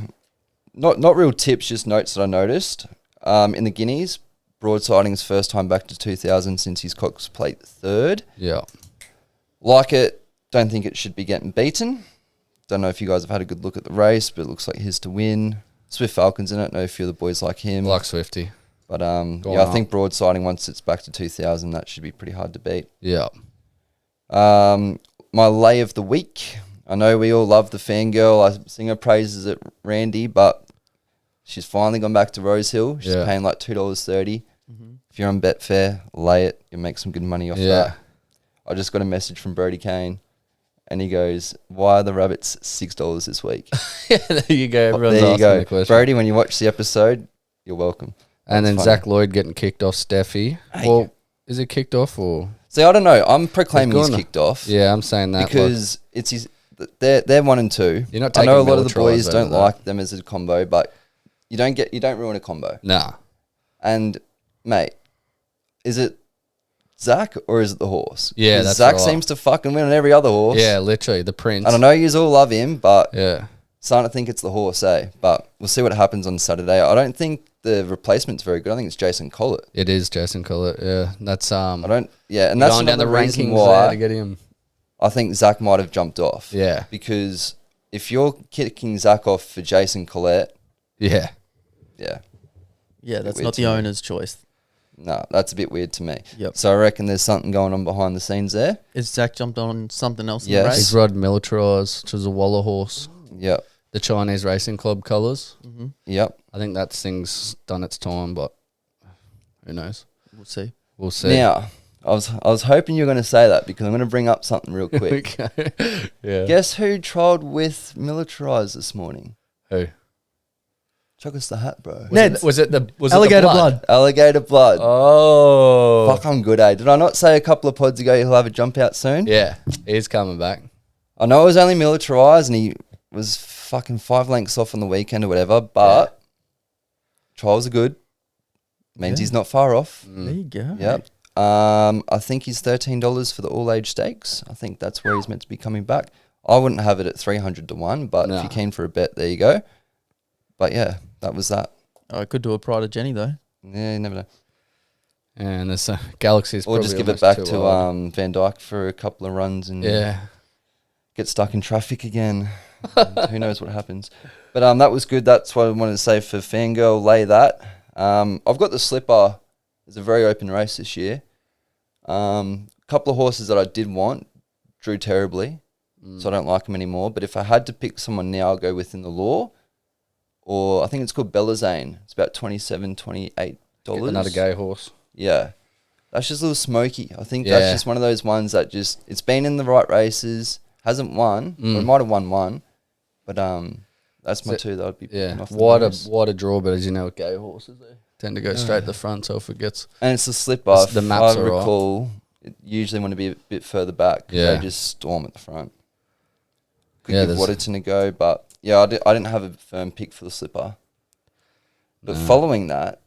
Not real tips, just notes that I noticed. In the Guineas, Broadsiding's first time back to 2,000 since his Cox Plate third. Yeah. Like it, don't think it should be getting beaten. Don't know if you guys have had a good look at the race, but it looks like his to win. Swift Falcon's in it. Know a few of the boys like him. Like Swifty. But Going yeah, I up. think Broadsiding, once it's back to 2,000, that should be pretty hard to beat. Yeah. My lay of the week. I know we all love the fangirl. I sing her praises at Randy, but she's finally gone back to Rosehill. She's paying like $2.30. If you're on Betfair, lay it. You'll make some good money off that. I just got a message from Brody Kane, and he goes, "Why are the Rabbits $6 this week?" There you go. Everyone's There you asking go, the question. Brody. When you watch the episode, you're welcome. And then That's Zach funny. Lloyd getting kicked off Steffi. Hey. Well, is it kicked off or? See, I don't know. I'm proclaiming he's gone- kicked off. Yeah, I'm saying that because it's his. They're 1 and 2. You're not I know a taking lot of the Miller boys tries don't over that. like them as a combo, but you don't ruin a combo. Nah. And mate, is it Zach or is it the horse? Yeah, 'Cause that's Zach right. seems to fucking win on every other horse. Yeah, literally the Prince. I don't know. You all love him, but Yeah. starting to think it's the horse, eh? But we'll see what happens on Saturday. I don't think the replacement's very good. I think it's Jason Collett. It is Jason Collett. Yeah, that's I don't. Yeah, and that's going down the another reason rankings there to why get him. I think Zach might have jumped off. Yeah. Because if you're kicking Zach off for Jason Collett, Yeah. yeah, Yeah, that's weird not to the me. owner's choice. no, that's a bit weird to me. Yep. So I reckon there's something going on behind the scenes there. Is Zach jumped on something else in Yes. the race? He's rode Militarized, which is a Waller horse. Yep, The Chinese Racing Club colours. yep. I think that thing's done its time, but who knows? We'll see. We'll see. Now, I was hoping you were going to say that because I'm going to bring up something real quick. Yeah. Guess who trialled with Militarized this morning? Who? Chuck us the hat, bro. Neds. Was it the Alligator blood? blood. Alligator blood. Oh. Fuck, I'm good, eh? Did I not say a couple of pods ago he'll have a jump out soon? Yeah, he's coming back. I know it was only Militarized and he was fucking 5 lengths off on the weekend or whatever, but trials are good. Means he's not far off. There you go. Yep. I think he's $13 for the all age stakes. I think that's where he's meant to be coming back. I wouldn't have it at 300 to 1, but No. if you're keen for a bet, there you go. But yeah, that was that. Oh, I could do a Pride of Jenny though. Yeah, you never know. And this Galaxy's Or probably just give it almost back too to old. Van Dyke for a couple of runs and Yeah. get stuck in traffic again. Who knows what happens. But that was good. That's what I wanted to say for Fangirl. Lay that. I've got the Slipper. It's a very open race this year. Couple of horses that I did want drew terribly, so I don't like them anymore. But if I had to pick someone now, I'll go within the law. Or I think it's called Bellazane. It's about $27, $28. Another gay horse. Yeah. That's just a little smoky. I think that's Yeah. just one of those ones that just, it's been in the right races, hasn't won, or it might have won one. But that's my So- two that I'd be picking Yeah. off the most. Wider draw, but as you know, with gay horses, they tend to go straight to the front, so if it gets. And it's the Slipper. The If maps I are right. recall, it usually want to be a bit further back. 'Cause Yeah. They just storm at the front. Could Yeah, give there's- Waterton a go, but yeah, I didn't have a firm pick for the Slipper. But following that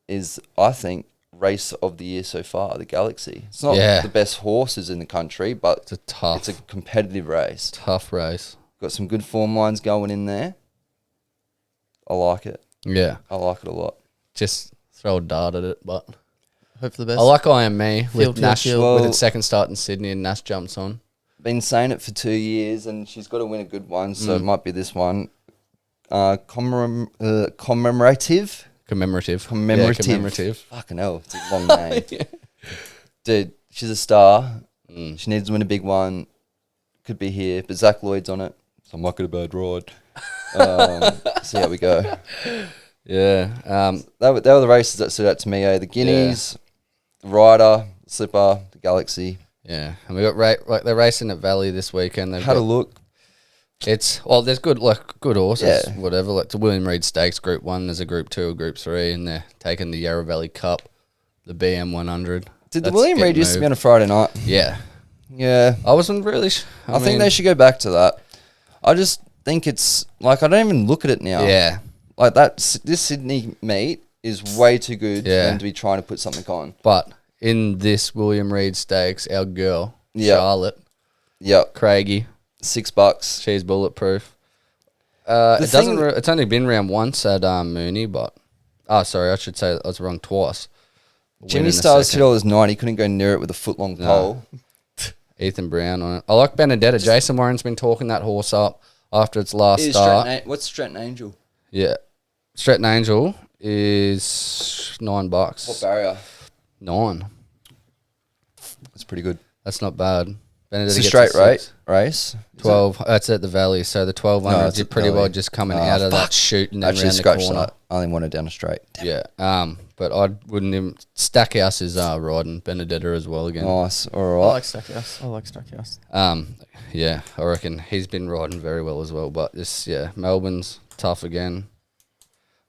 is, I think, race of the year so far, the Galaxy. It's not Yeah. the best horses in the country, but It's a tough, it's a competitive race. tough race. Got some good form lines going in there. I like it. Yeah. I like it a lot. Just throw a dart at it, but Hope for the best. I like I Am Me with Field, Nash field. with Well- its second start in Sydney and Nash jumps on. Been saying it for 2 years, and she's got to win a good one, so it might be this one. Commemorative. Commemorative. Commemorative. Yeah, commemorative. Fucking hell, it's a long name. Dude, she's a star. She needs to win a big one. Could be here, but Zach Lloyd's on it, so I'm not going to bad ride. See how we go. Yeah. They were the races that stood out to me. The Guineas, the Rider, the Slipper, the Galaxy. Yeah. And we got like they're racing at Valley this weekend. They've Had a got- look. It's there's good horses, Yeah. whatever. Like the William Reid Stakes Group 1, there's a Group 2, a Group 3, and they're taking the Yarra Valley Cup, the BM 100. Did the That's William Reid getting used to be on moved. a Friday night? Yeah. Yeah. I wasn't really I think they should go back to that. I just think it's like I don't even look at it now. Yeah. Like this Sydney meet is way too good Yeah. for them to be trying to put something on. But in this William Reid Stakes, our girl, Yeah. Charlotte, Yep, Craigie, $6. she's bulletproof. The It doesn't. thing- It's only been round once at Mooney, but sorry, I should say I was wrong twice. Jimmy Win in a Star's second. $2.90. Couldn't go near it with a foot-long pole. Ethan Brown on it. I like Benedetta. Jason Warren's been talking that horse up after its last start. What's Stratton Angel? Yeah, Stratton Angel is $9. What barrier? 9. That's pretty good. That's not bad. It's Benedetta a gets straight 6. race. 12. That's at the Valley. So the 1200s, it's you're at pretty Valley. well just coming out of that chute and then Actually, around the scratch corner. that. I only wanted down a straight. Yeah. But I wouldn't even... Stackhouse is riding Benedetta as well again. Nice. All I right. like Stackhouse. Yeah, I reckon he's been riding very well as well. But Melbourne's tough again.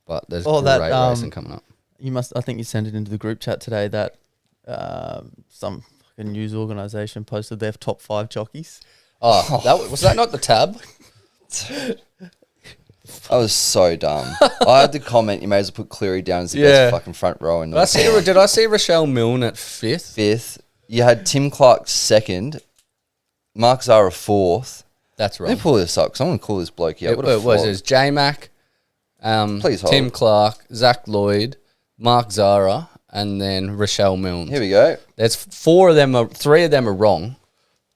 But there's great racing coming up. I think you sent it into the group chat today that some fucking news organisation posted their top 5 jockeys. Oh, was that not the tab? I was so dumb. I had to comment. You may as well put Cleary down as the best fucking front row. Did I see Rochelle Milne at 5th? 5th. You had Tim Clark 2nd. Mark Zara 4th. That's right. Let me pull this up because I'm going to call this bloke here. It was J-Mac, Please hold. Tim Clark, Zach Lloyd, Mark Zara, and then Rochelle Milne. Here we go. There's 4 of them. 3 of them are wrong.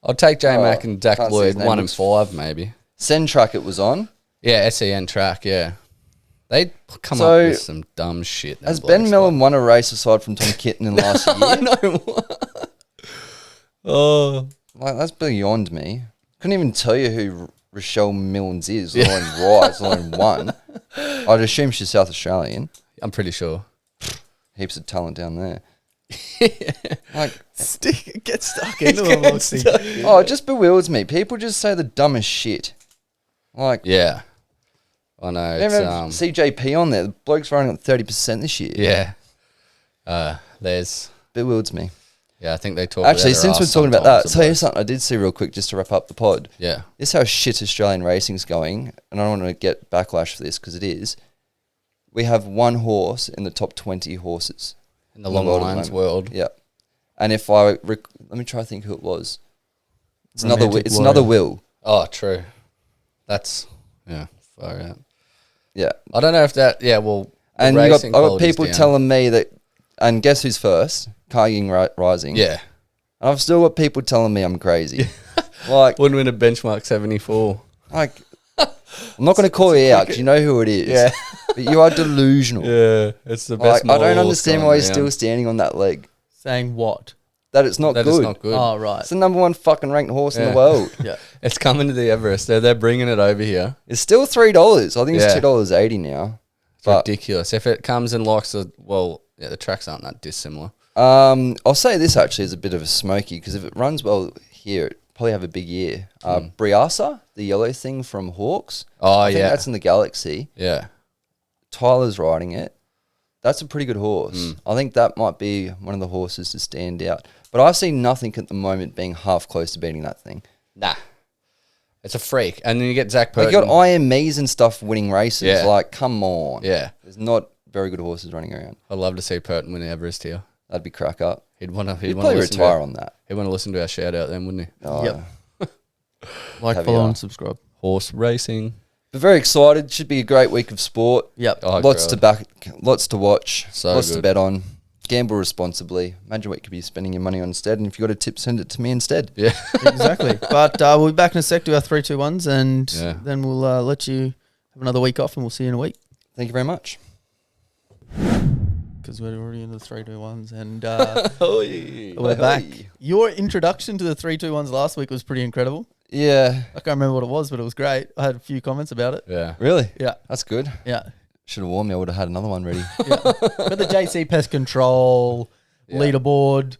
I'll take J-Mac and Zach can't see Lloyd his name. 1 and 5 maybe. Sen Track it was on. Yeah, SEN track, yeah. They come So, up with some dumb shit. Has Ben Mellon won a race aside from Tom Kitten in last year? I know. Oh. Like, that's beyond me. Couldn't even tell you who Rochelle Milnes is, let alone rides, let alone one. I'd assume she's South Australian. I'm pretty sure. Heaps of talent down there. Like, Get stuck into them, Loxy. oh, it just bewilders me. People just say the dumbest shit. Like, Yeah. I know. they It's, don't have CJP on there. The bloke's running at 30% this year. yeah. There's... Bewilders me. Yeah, I think they talk Actually, about their since we're arse talking about sometimes, that, tell you but- something I did see real quick just to wrap up the pod. Yeah. This is how shit Australian racing's going, and I don't want to get backlash for this because it is. We have one horse in the top 20 horses In the Long Lions world. Yeah, and if let me try to think who it was. It's another. Romantic It's another Will. Oh, true. That's... Yeah, far out. Yeah, I don't know if that... Yeah, well... and I got people telling me that. And guess who's first? Carging Rising. Yeah. And I've still got people telling me I'm crazy. Like, Wouldn't win a benchmark 74. I'm not going to call you out because you know who it is. Yeah. But you are delusional. Yeah, it's the Like, best. I don't understand why you're still standing on that leg. Saying what? That it's not That good. is not good. Oh, right. It's the number 1 fucking ranked horse in Yeah. the world. Yeah. It's coming to the Everest. They're bringing it over here. It's still $3. I think Yeah. it's $2.80 now. It's But ridiculous. If it comes in likes of... Well, yeah, the tracks aren't that dissimilar. I'll say this actually is a bit of a smoky because if it runs well here, it'll probably have a big year. Briasa, the yellow thing from Hawks. Oh, I think yeah. that's in the Galaxy. Yeah. Tyler's riding it. That's a pretty good horse. I think that might be one of the horses to stand out. But I see nothing at the moment being half close to beating that thing. Nah. It's a freak. And then you get Zach Like, Purton. you got IMEs and stuff winning races. Yeah. Like, come on. Yeah. There's not very good horses running around. I'd love to see Purton win the Everest here. That'd be crack up. He'd want to He'd listen probably retire to on that. He'd want to listen to our shout out then, wouldn't he? Oh, Yep. Like, Caviar. follow, and subscribe. Horse racing. But very excited. Should be a great week of sport. Yep. Oh, Lots God. lots to watch. So lots to good. bet on. Gamble responsibly. Imagine what you could be spending your money on instead. And if you got a tip, send it to me instead. Yeah. Exactly. But we'll be back in a sec to our 3-2-1s, and Yeah. then we'll let you have another week off, and we'll see you in a week. Thank you very much. Because we're already in the 3-2-1s, and Oi. we're back. Your introduction to the 3-2-1s last week was pretty incredible. Yeah. I can't remember what it was, but it was great. I had a few comments about it. Yeah. Really? Yeah. That's good. Yeah. Should have warned me. I would have had another one ready. Yeah. But the JC Pest Control leaderboard,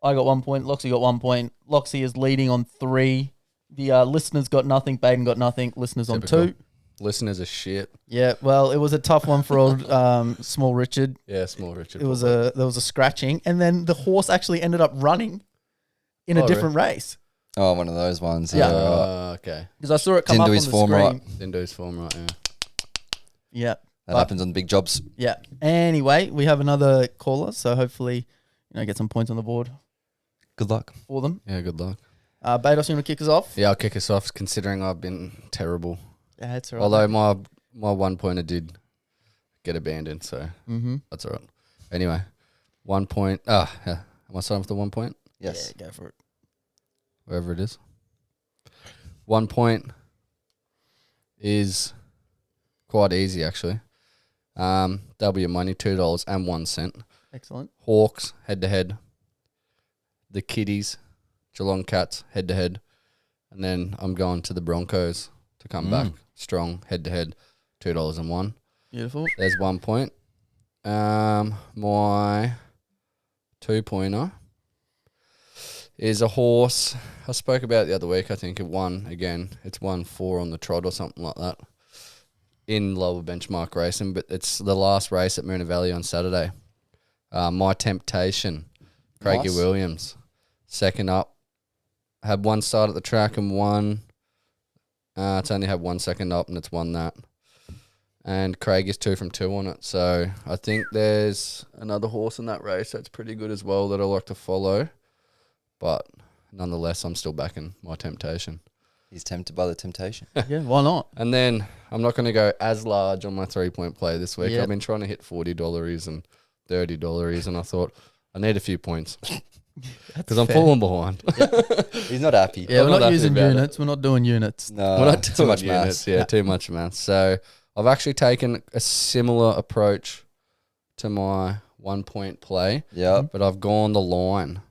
I got 1 point. Loxy got 1 point. Loxy is leading on 3. The listeners got nothing. Baden got nothing. Listeners on Typical. 2. Listeners are shit. Yeah. Well, it was a tough one for old Small Richard. Yeah, small Richard. There was a scratching, and then the horse actually ended up running in a Oh, different race Oh, one of those ones. Yeah. Right. Okay. because I saw it come Didn't up do on his the form screen. right. Didn't do his form right, yeah. Yeah. That happens on the big jobs. Yeah. Anyway, we have another caller, so hopefully, get some points on the board Good luck. for them. Yeah, good luck. Bados, you want to kick us off? Yeah, I'll kick us off considering I've been terrible. Yeah, it's all right. Although my 1 pointer did get abandoned, so that's all right. Anyway, 1 point. Yeah. Am I starting with the 1 point? Yes. Yeah, go for it. Wherever it is. 1 point is quite easy, actually. W money, $2.01. Excellent. Hawks, head-to-head. The Kiddies, Geelong Cats head-to-head. And then I'm going to the Broncos to come back strong head-to-head, $2.01. Beautiful. There's 1 point. My 2-pointer is a horse I spoke about the other week. I think it won again. It's won 4 on the trot or something like that in lower benchmark racing, but it's the last race at Moona Valley on Saturday. My Temptation, Craigie Nice. Williams, second up. Had one start at the track and won. It's only had 1 second up and it's won that. And Craig is 2 from 2 on it. So I think there's another horse in that race that's pretty good as well that I like to follow. But nonetheless, I'm still backing My Temptation. He's tempted by the temptation. Yeah, why not? And then I'm not going to go as large on my 3-point play this week. Yep. I've been trying to hit $40 and $30, and I thought I need a few points because I'm fair. falling behind. He's not happy. Yeah, I'm we're not not happy using about it. units. We're not doing units. No, We're not too doing much units. maths. Yeah, too much maths. So I've actually taken a similar approach to my 1-point play, Yep. but I've gone the line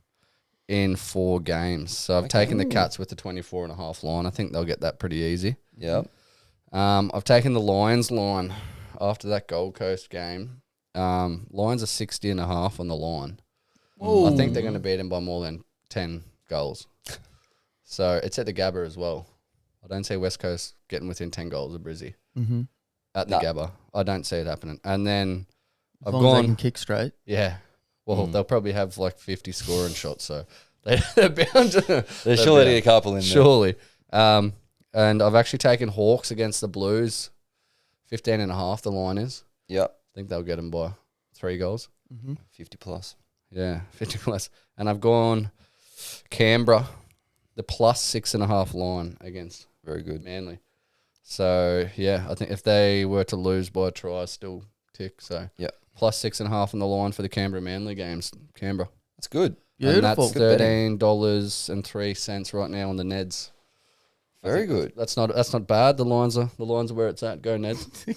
in 4 games. So I've taken the Cats with the 24.5 line. I think they'll get that pretty easy. Yep. I've taken the Lions line after that Gold Coast game. Lions are 60.5 on the line. I think they're going to beat them by more than 10 goals. So it's at the Gabba as well. I don't see West Coast getting within 10 goals of Brizzy Mm-hmm. at the Nah. Gabba. I don't see it happening. And then As I've long as they can gone, kick straight. yeah. Well, they'll probably have like 50 scoring shots, so they're bound to. They're surely a couple in there. Surely. And I've actually taken Hawks against the Blues. 15.5 the line is. Yep. I think they'll get them by 3 goals. 50 plus. Yeah, 50 plus. And I've gone Canberra, the plus 6.5 line against Very good. Manly. So, yeah, I think if they were to lose by a try, I still tick. So, Yep. plus 6.5 on the line for the Canberra Manly games. Canberra. That's good. And Beautiful. that's Good betting. $13.03 right now on the Neds. I Very think good. That's not bad. The lines are where it's at. Go Neds.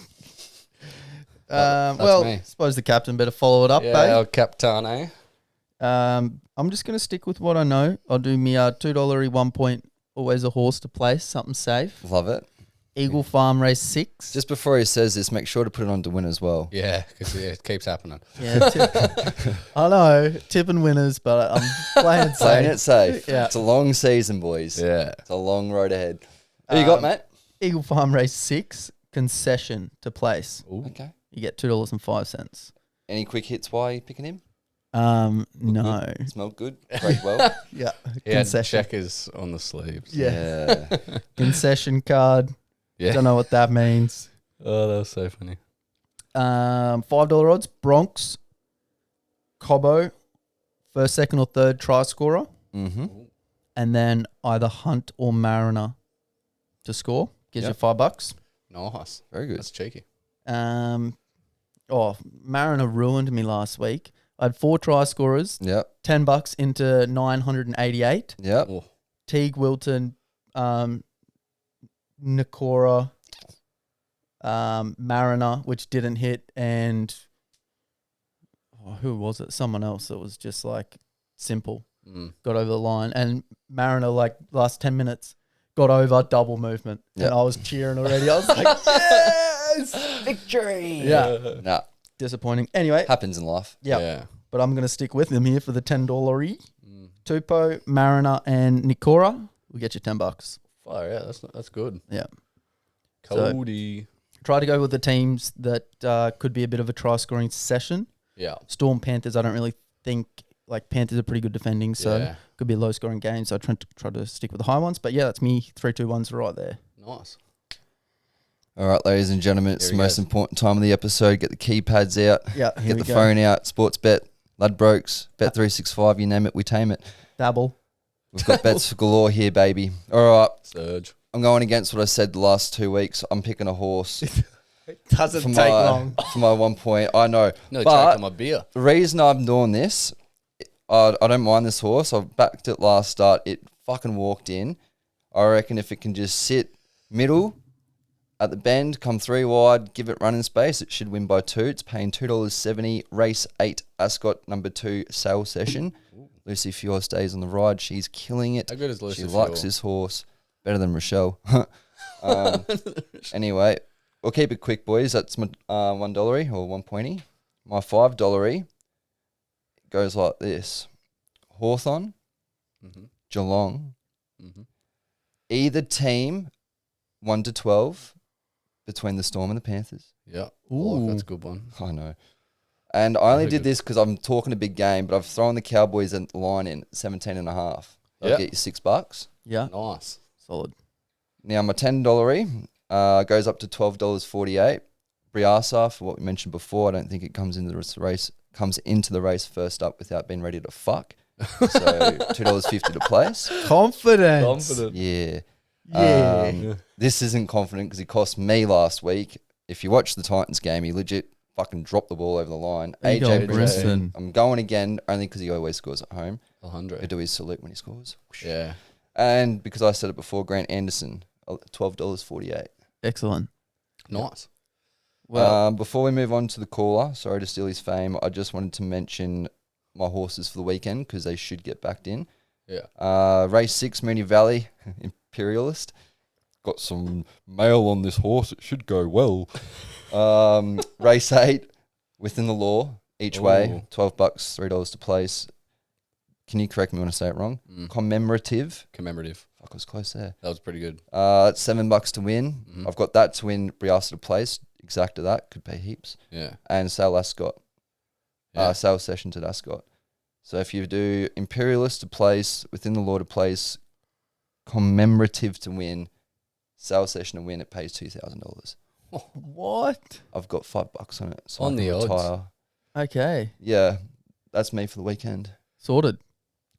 Well, me. suppose the captain better follow it up, Yeah, babe. El Capitane. I'm just going to stick with what I know. I'll do me $2 1 point, always a horse to place, something safe. Love it. Eagle Farm Race 6. Just before he says this, make sure to put it on to win as well. Yeah, because it keeps happening. Yeah, I know, tipping winners, but I'm playing it safe. Playing it safe. Yeah. It's a long season, boys. Yeah. It's a long road ahead. Who you got, mate? Eagle Farm Race 6, concession to place. Okay. You get $2.05. Any quick hits? Why are you picking him? No. Smelled good. Great. Well. Yeah, He had concession. checkers on the sleeves. Yeah. Yeah. Concession card. Yeah. Don't know what that means. Oh, that was so funny. $5 odds. Bronx, Cobbo, first, second, or third try scorer, Mm-hmm. and then either Hunt or Mariner to score. Gives Yep. you $5. Nice. Very good. That's cheeky. Mariner ruined me last week. I had 4 try scorers, Yep. $10 into 988. Yep. Oh, Teague, Wilton, Nakora, Mariner, which didn't hit, and who was it? Someone else that was just like simple. Got over the line, and Mariner, like last 10 minutes, got over double movement, Yep. and I was cheering already. I was like, yes, victory! Yeah, Nah. disappointing. Anyway, Happens in life. yeah, Yeah. but I'm gonna stick with them here for the $10. Tupo, Mariner, and Nikora. We get you $10. Fire, yeah, that's good. Yeah. So- Cody. Try to go with the teams that could be a bit of a try scoring session. Yeah. Storm Panthers, I don't really think, like, Panthers are pretty good defending, so Yeah. could be a low scoring game. So I try to stick with the high ones. But yeah, that's me. 3, 2, 1's right there. Nice. All right, ladies and gentlemen, it's Here the he most goes. important time of the episode. Get the keypads out. Yeah, here Get we the go. phone out. Sports bet, Ladbrokes, Bet365, you name it, we tame it. Dabble. We've got bets for galore here, baby. All right, Surge. I'm going against what I said the last 2 weeks. I'm picking a horse Doesn't for take my long. for my 1 point. I know, No, but choke on my beer. the reason I'm doing this, I don't mind this horse. I've backed it last start. It fucking walked in. I reckon if it can just sit middle at the bend, come 3 wide, give it running space, it should win by 2. It's paying $2.70. Race 8, Ascot number 2 sale session. Lucy Fior stays on the ride. She's killing it. How good is Lucy She Fior? likes this horse better than Rochelle. Anyway, we'll keep it quick, boys. That's my $1 or 1 pointy. My $5 goes like this: Hawthorn, Mm-hmm. Geelong, Mm-hmm. either team 1 to 12 between the Storm and the Panthers. Yeah. Ooh. That's a good one. I know. And I only Very did good. this because I'm talking a big game, but I've thrown the Cowboys at the line in 17.5. I'll Yeah. get you $6. Yeah. Nice. Solid. Now my $10 goes up to $12.48. Briasa, for what we mentioned before, I don't think it comes into the race first up without being ready to fuck. So $2.50 to place. Confidence. Yeah. Yeah. This isn't confident because he cost me last week. If you watch the Titans game, he legit fucking dropped the ball over the line. Are you going AJ Brisbane? I'm going again only because he always scores at home. 100. I do his salute when he scores. Yeah. And because I said it before, Grant Anderson, $12.48. Excellent. Nice. Well, Before we move on to the caller, sorry to steal his fame, I just wanted to mention my horses for the weekend because they should get backed in. Yeah. Race 6, Moonee Valley, Imperialist. Got some mail on this horse. It should go well. Race 8, Within the Law, each way, Ooh. $12, $3 to place. Can you correct me when I say it wrong? Commemorative. Commemorative. Fuck, I was close there. That was pretty good. It's $7 to win. Mhm. I've got that to win. Briasa to place. Exact to that. Could pay heaps. Yeah. And Sale Ascot. Yeah. Sale Sessions at Ascot. So if you do Imperialist to place, Within the Law to place, Commemorative to win, Sale Session to win, it pays $2,000. what? I've got $5 on it. So On I can the odds. retire. Okay. Yeah, that's me for the weekend. Sorted.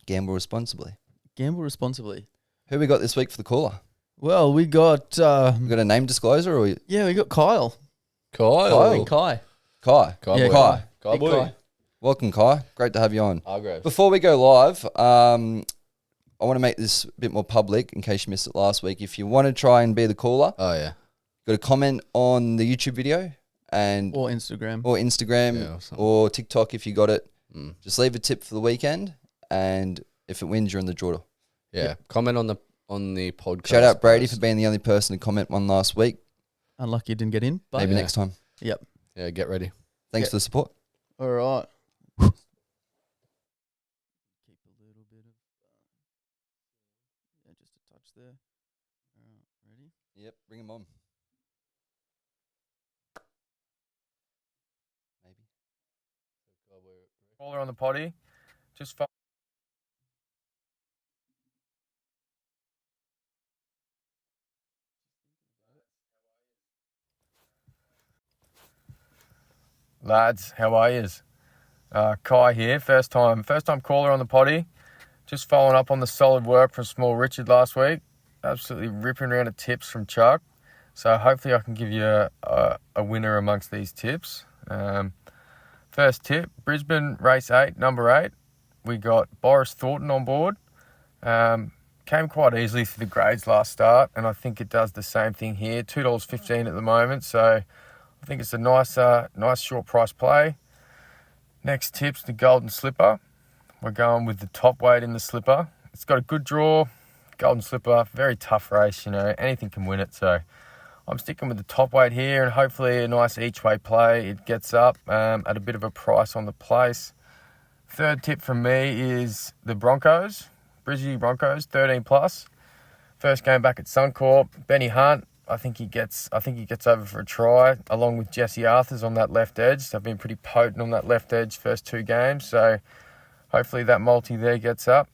Gamble responsibly. Gamble responsibly. Who we got this week for the caller? Well, we got We got a name disclosure or we got Kyle. Kyle. And Kai. Kai? Kai Yeah, boy. Kai. Kai Big boy. Kai. Welcome, Kai. Great to have you on. Hargrave. Before we go live, I want to make this a bit more public in case you missed it last week. If you want to try and be the caller, Oh, yeah. got a comment on the YouTube video and Or Instagram. or Instagram Yeah, or something. or TikTok if you got it. Mm. Just leave a tip for the weekend, and if it wins, you're in the draw. Yeah. Comment on the podcast. Shout out Brady for post. being the only person to comment one last week. Unlucky you didn't get in. But Maybe yeah. next time. Yep. Yeah, get ready. Thanks Yeah. for the support. All right. Keep a little bit of just a touch there. All right, ready? Yep, bring him on. Maybe. Caller on the potty. Just fo- Lads, how are yous? Kai here, first time caller on the potty. Just following up on the solid work from Small Richard last week. Absolutely ripping around of tips from Chuck. So hopefully I can give you a winner amongst these tips. First tip, Brisbane race 8, number 8. We got Boris Thornton on board. Came quite easily through the grades last start, and I think it does the same thing here. $2.15 at the moment, so I think it's a nice short price play. Next tip's the Golden Slipper. We're going with the top weight in the slipper. It's got a good draw. Golden Slipper, very tough race, anything can win it. So I'm sticking with the top weight here, and hopefully a nice each way play. It gets up at a bit of a price on the place. Third tip from me is the Broncos, Brisbane Broncos, 13 plus. First game back at Suncorp. Benny Hunt, I think he gets over for a try, along with Jesse Arthurs on that left edge. They've been pretty potent on that left edge first 2 games, so hopefully that multi there gets up.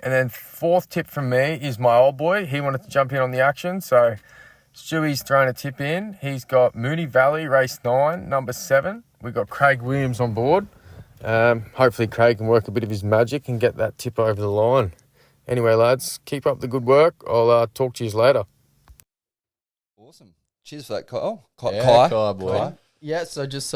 And then fourth tip from me is my old boy. He wanted to jump in on the action, so Stewie's thrown a tip in. He's got Moonee Valley, race 9, number 7. We've got Craig Williams on board. Hopefully Craig can work a bit of his magic and get that tip over the line. Anyway, lads, keep up the good work. I'll talk to you later. Awesome. Cheers for that, Kyle. Yeah, Kai. Kai boy. Kai. Yeah, so just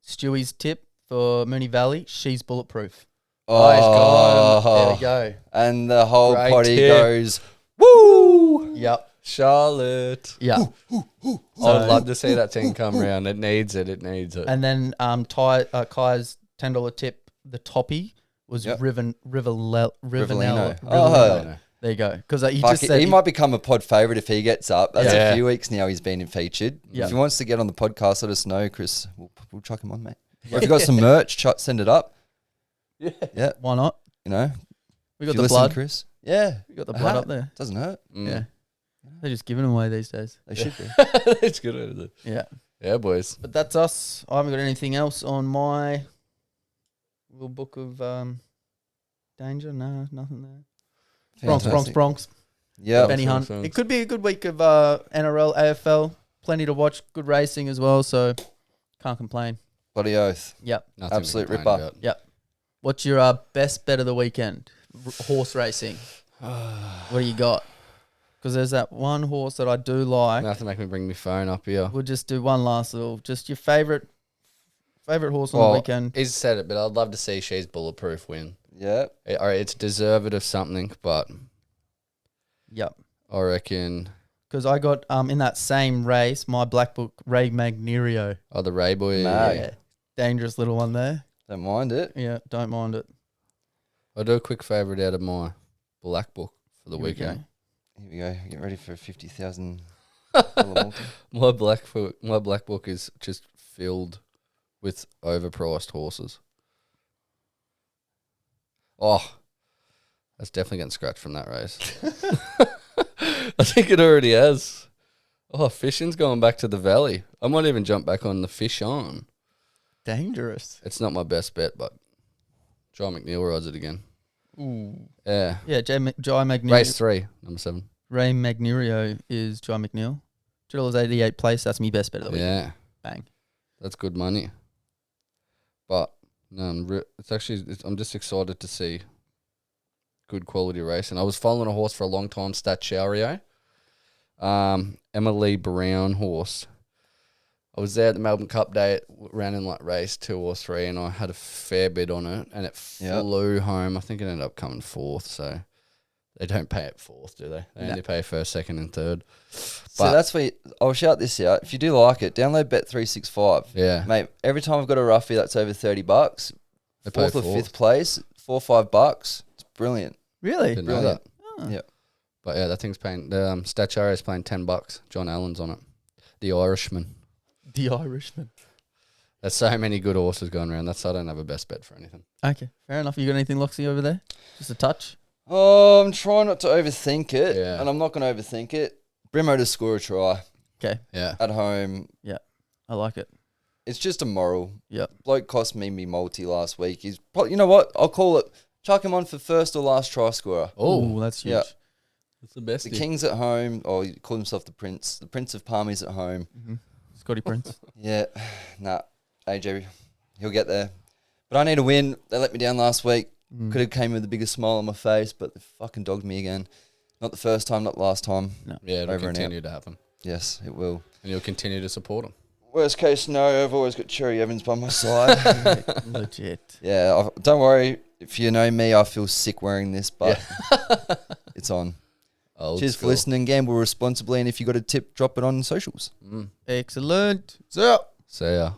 Stewie's tip for Moonee Valley, she's bulletproof. Oh, he's got him. There we go. And the whole Great potty tip. goes, woo! Yep. Charlotte. Yeah. I'd love to see that team come round. It needs it. It needs it. And then Kai's $10 tip, the toppy was Yep. Rivanello. Rivellino. Oh, There you go. Because he Fuck, just said he might become a pod favourite if he gets up. That's Yeah. a few weeks now he's been featured. Yeah. If he wants to get on the podcast, let us know, Chris. We'll chuck him on, mate. Or if you got some merch, send it up. Yeah. why not? You know, We if got you the listen, blood. Chris. Yeah. We got the A blood hat. up there. Doesn't hurt. Yeah. They're just giving them away these days. They should be. It's good, isn't it? Yeah. Yeah, boys. But that's us. I haven't got anything else on my little book of danger. No, nothing there. Bronx. Yeah. Benny Hunt. Thanks. It could be a good week of NRL, AFL. Plenty to watch. Good racing as well. So can't complain. Bloody oath. Yep. Nothing to Absolute complain ripper. about. What's your best bet of the weekend? Horse racing. What do you got? Because there's that one horse that I do like. Now have to make me bring my phone up here. We'll just do one last little. Just your favorite horse on the weekend. He's said it, but I'd love to see She's Bulletproof win. Yeah. All right, it's deserved of something, but Yep. I reckon Because I got in that same race my black book Ray Magnerio. the Ray boy. Mag. Yeah. Dangerous little one there. Don't mind it. Yeah. Don't mind it. I'll do a quick favourite out of my black book for the Here we weekend. go. Here we go. Get ready for 50,000. My black book is just filled with overpriced horses. Oh, that's definitely getting scratched from that race. I think it already has. Oh, fishing's going back to the valley. I might even jump back on the fish on. Dangerous. It's not my best bet, but John McNeil rides it again. Ooh. Yeah. Yeah. Jai Magnerio. Race 3, number 7. Ray Magnerio is Jai McNeil. $2.88 place. That's me best bet of the week. Yeah. Bang. That's good money. But no, I'm just excited to see good quality racing. I was following a horse for a long time, Statuario. Emily Brown horse. I was there at the Melbourne Cup day. It ran in like race 2 or 3, and I had a fair bid on it, and it flew home. I think it ended up coming 4th, so they don't pay it 4th, do they? They only pay 1st, 2nd, and 3rd. So that's where I'll shout this out. If you do like it, download Bet365. Yeah. Mate, every time I've got a roughie that's over $30, They pay 4th or 4th. 5th place, $4 or $5. It's brilliant. Really? Didn't know Brilliant. that. Yeah. But yeah, that thing's paying. The Statuario is paying $10. John Allen's on it. The Irishman. The Irishman. There's so many good horses going around. I don't have a best bet for anything. Okay. Fair enough. You got anything, Loxy, over there? Just a touch? Oh, I'm trying not to overthink it, Yeah. and I'm not going to overthink it. Brimo to score a try Okay. Yeah. at home. I like it. It's just a moral. Yep. Bloke cost me multi last week. He's probably, you know what? I'll call it. Chuck him on for first or last try scorer. Oh, that's huge. Yeah. That's the best. The King's at home, or he called himself the Prince. The Prince of Palmy's at home. Mm-hmm. Scotty Prince. Yeah, nah, AJ, he'll get there. But I need a win. They let me down last week. Could have came with the biggest smile on my face, but they fucking dogged me again. Not the first time, not the last time. Yeah, it'll Over and continue to happen. Yes, it will. And you'll continue to support them. Worst case scenario, I've always got Cherry Evans by my side. Legit. Yeah, don't worry. If you know me, I feel sick wearing this, but it's on. Old Cheers school. for listening. Gamble responsibly, and if you got a tip, drop it on socials. Excellent. So. See ya.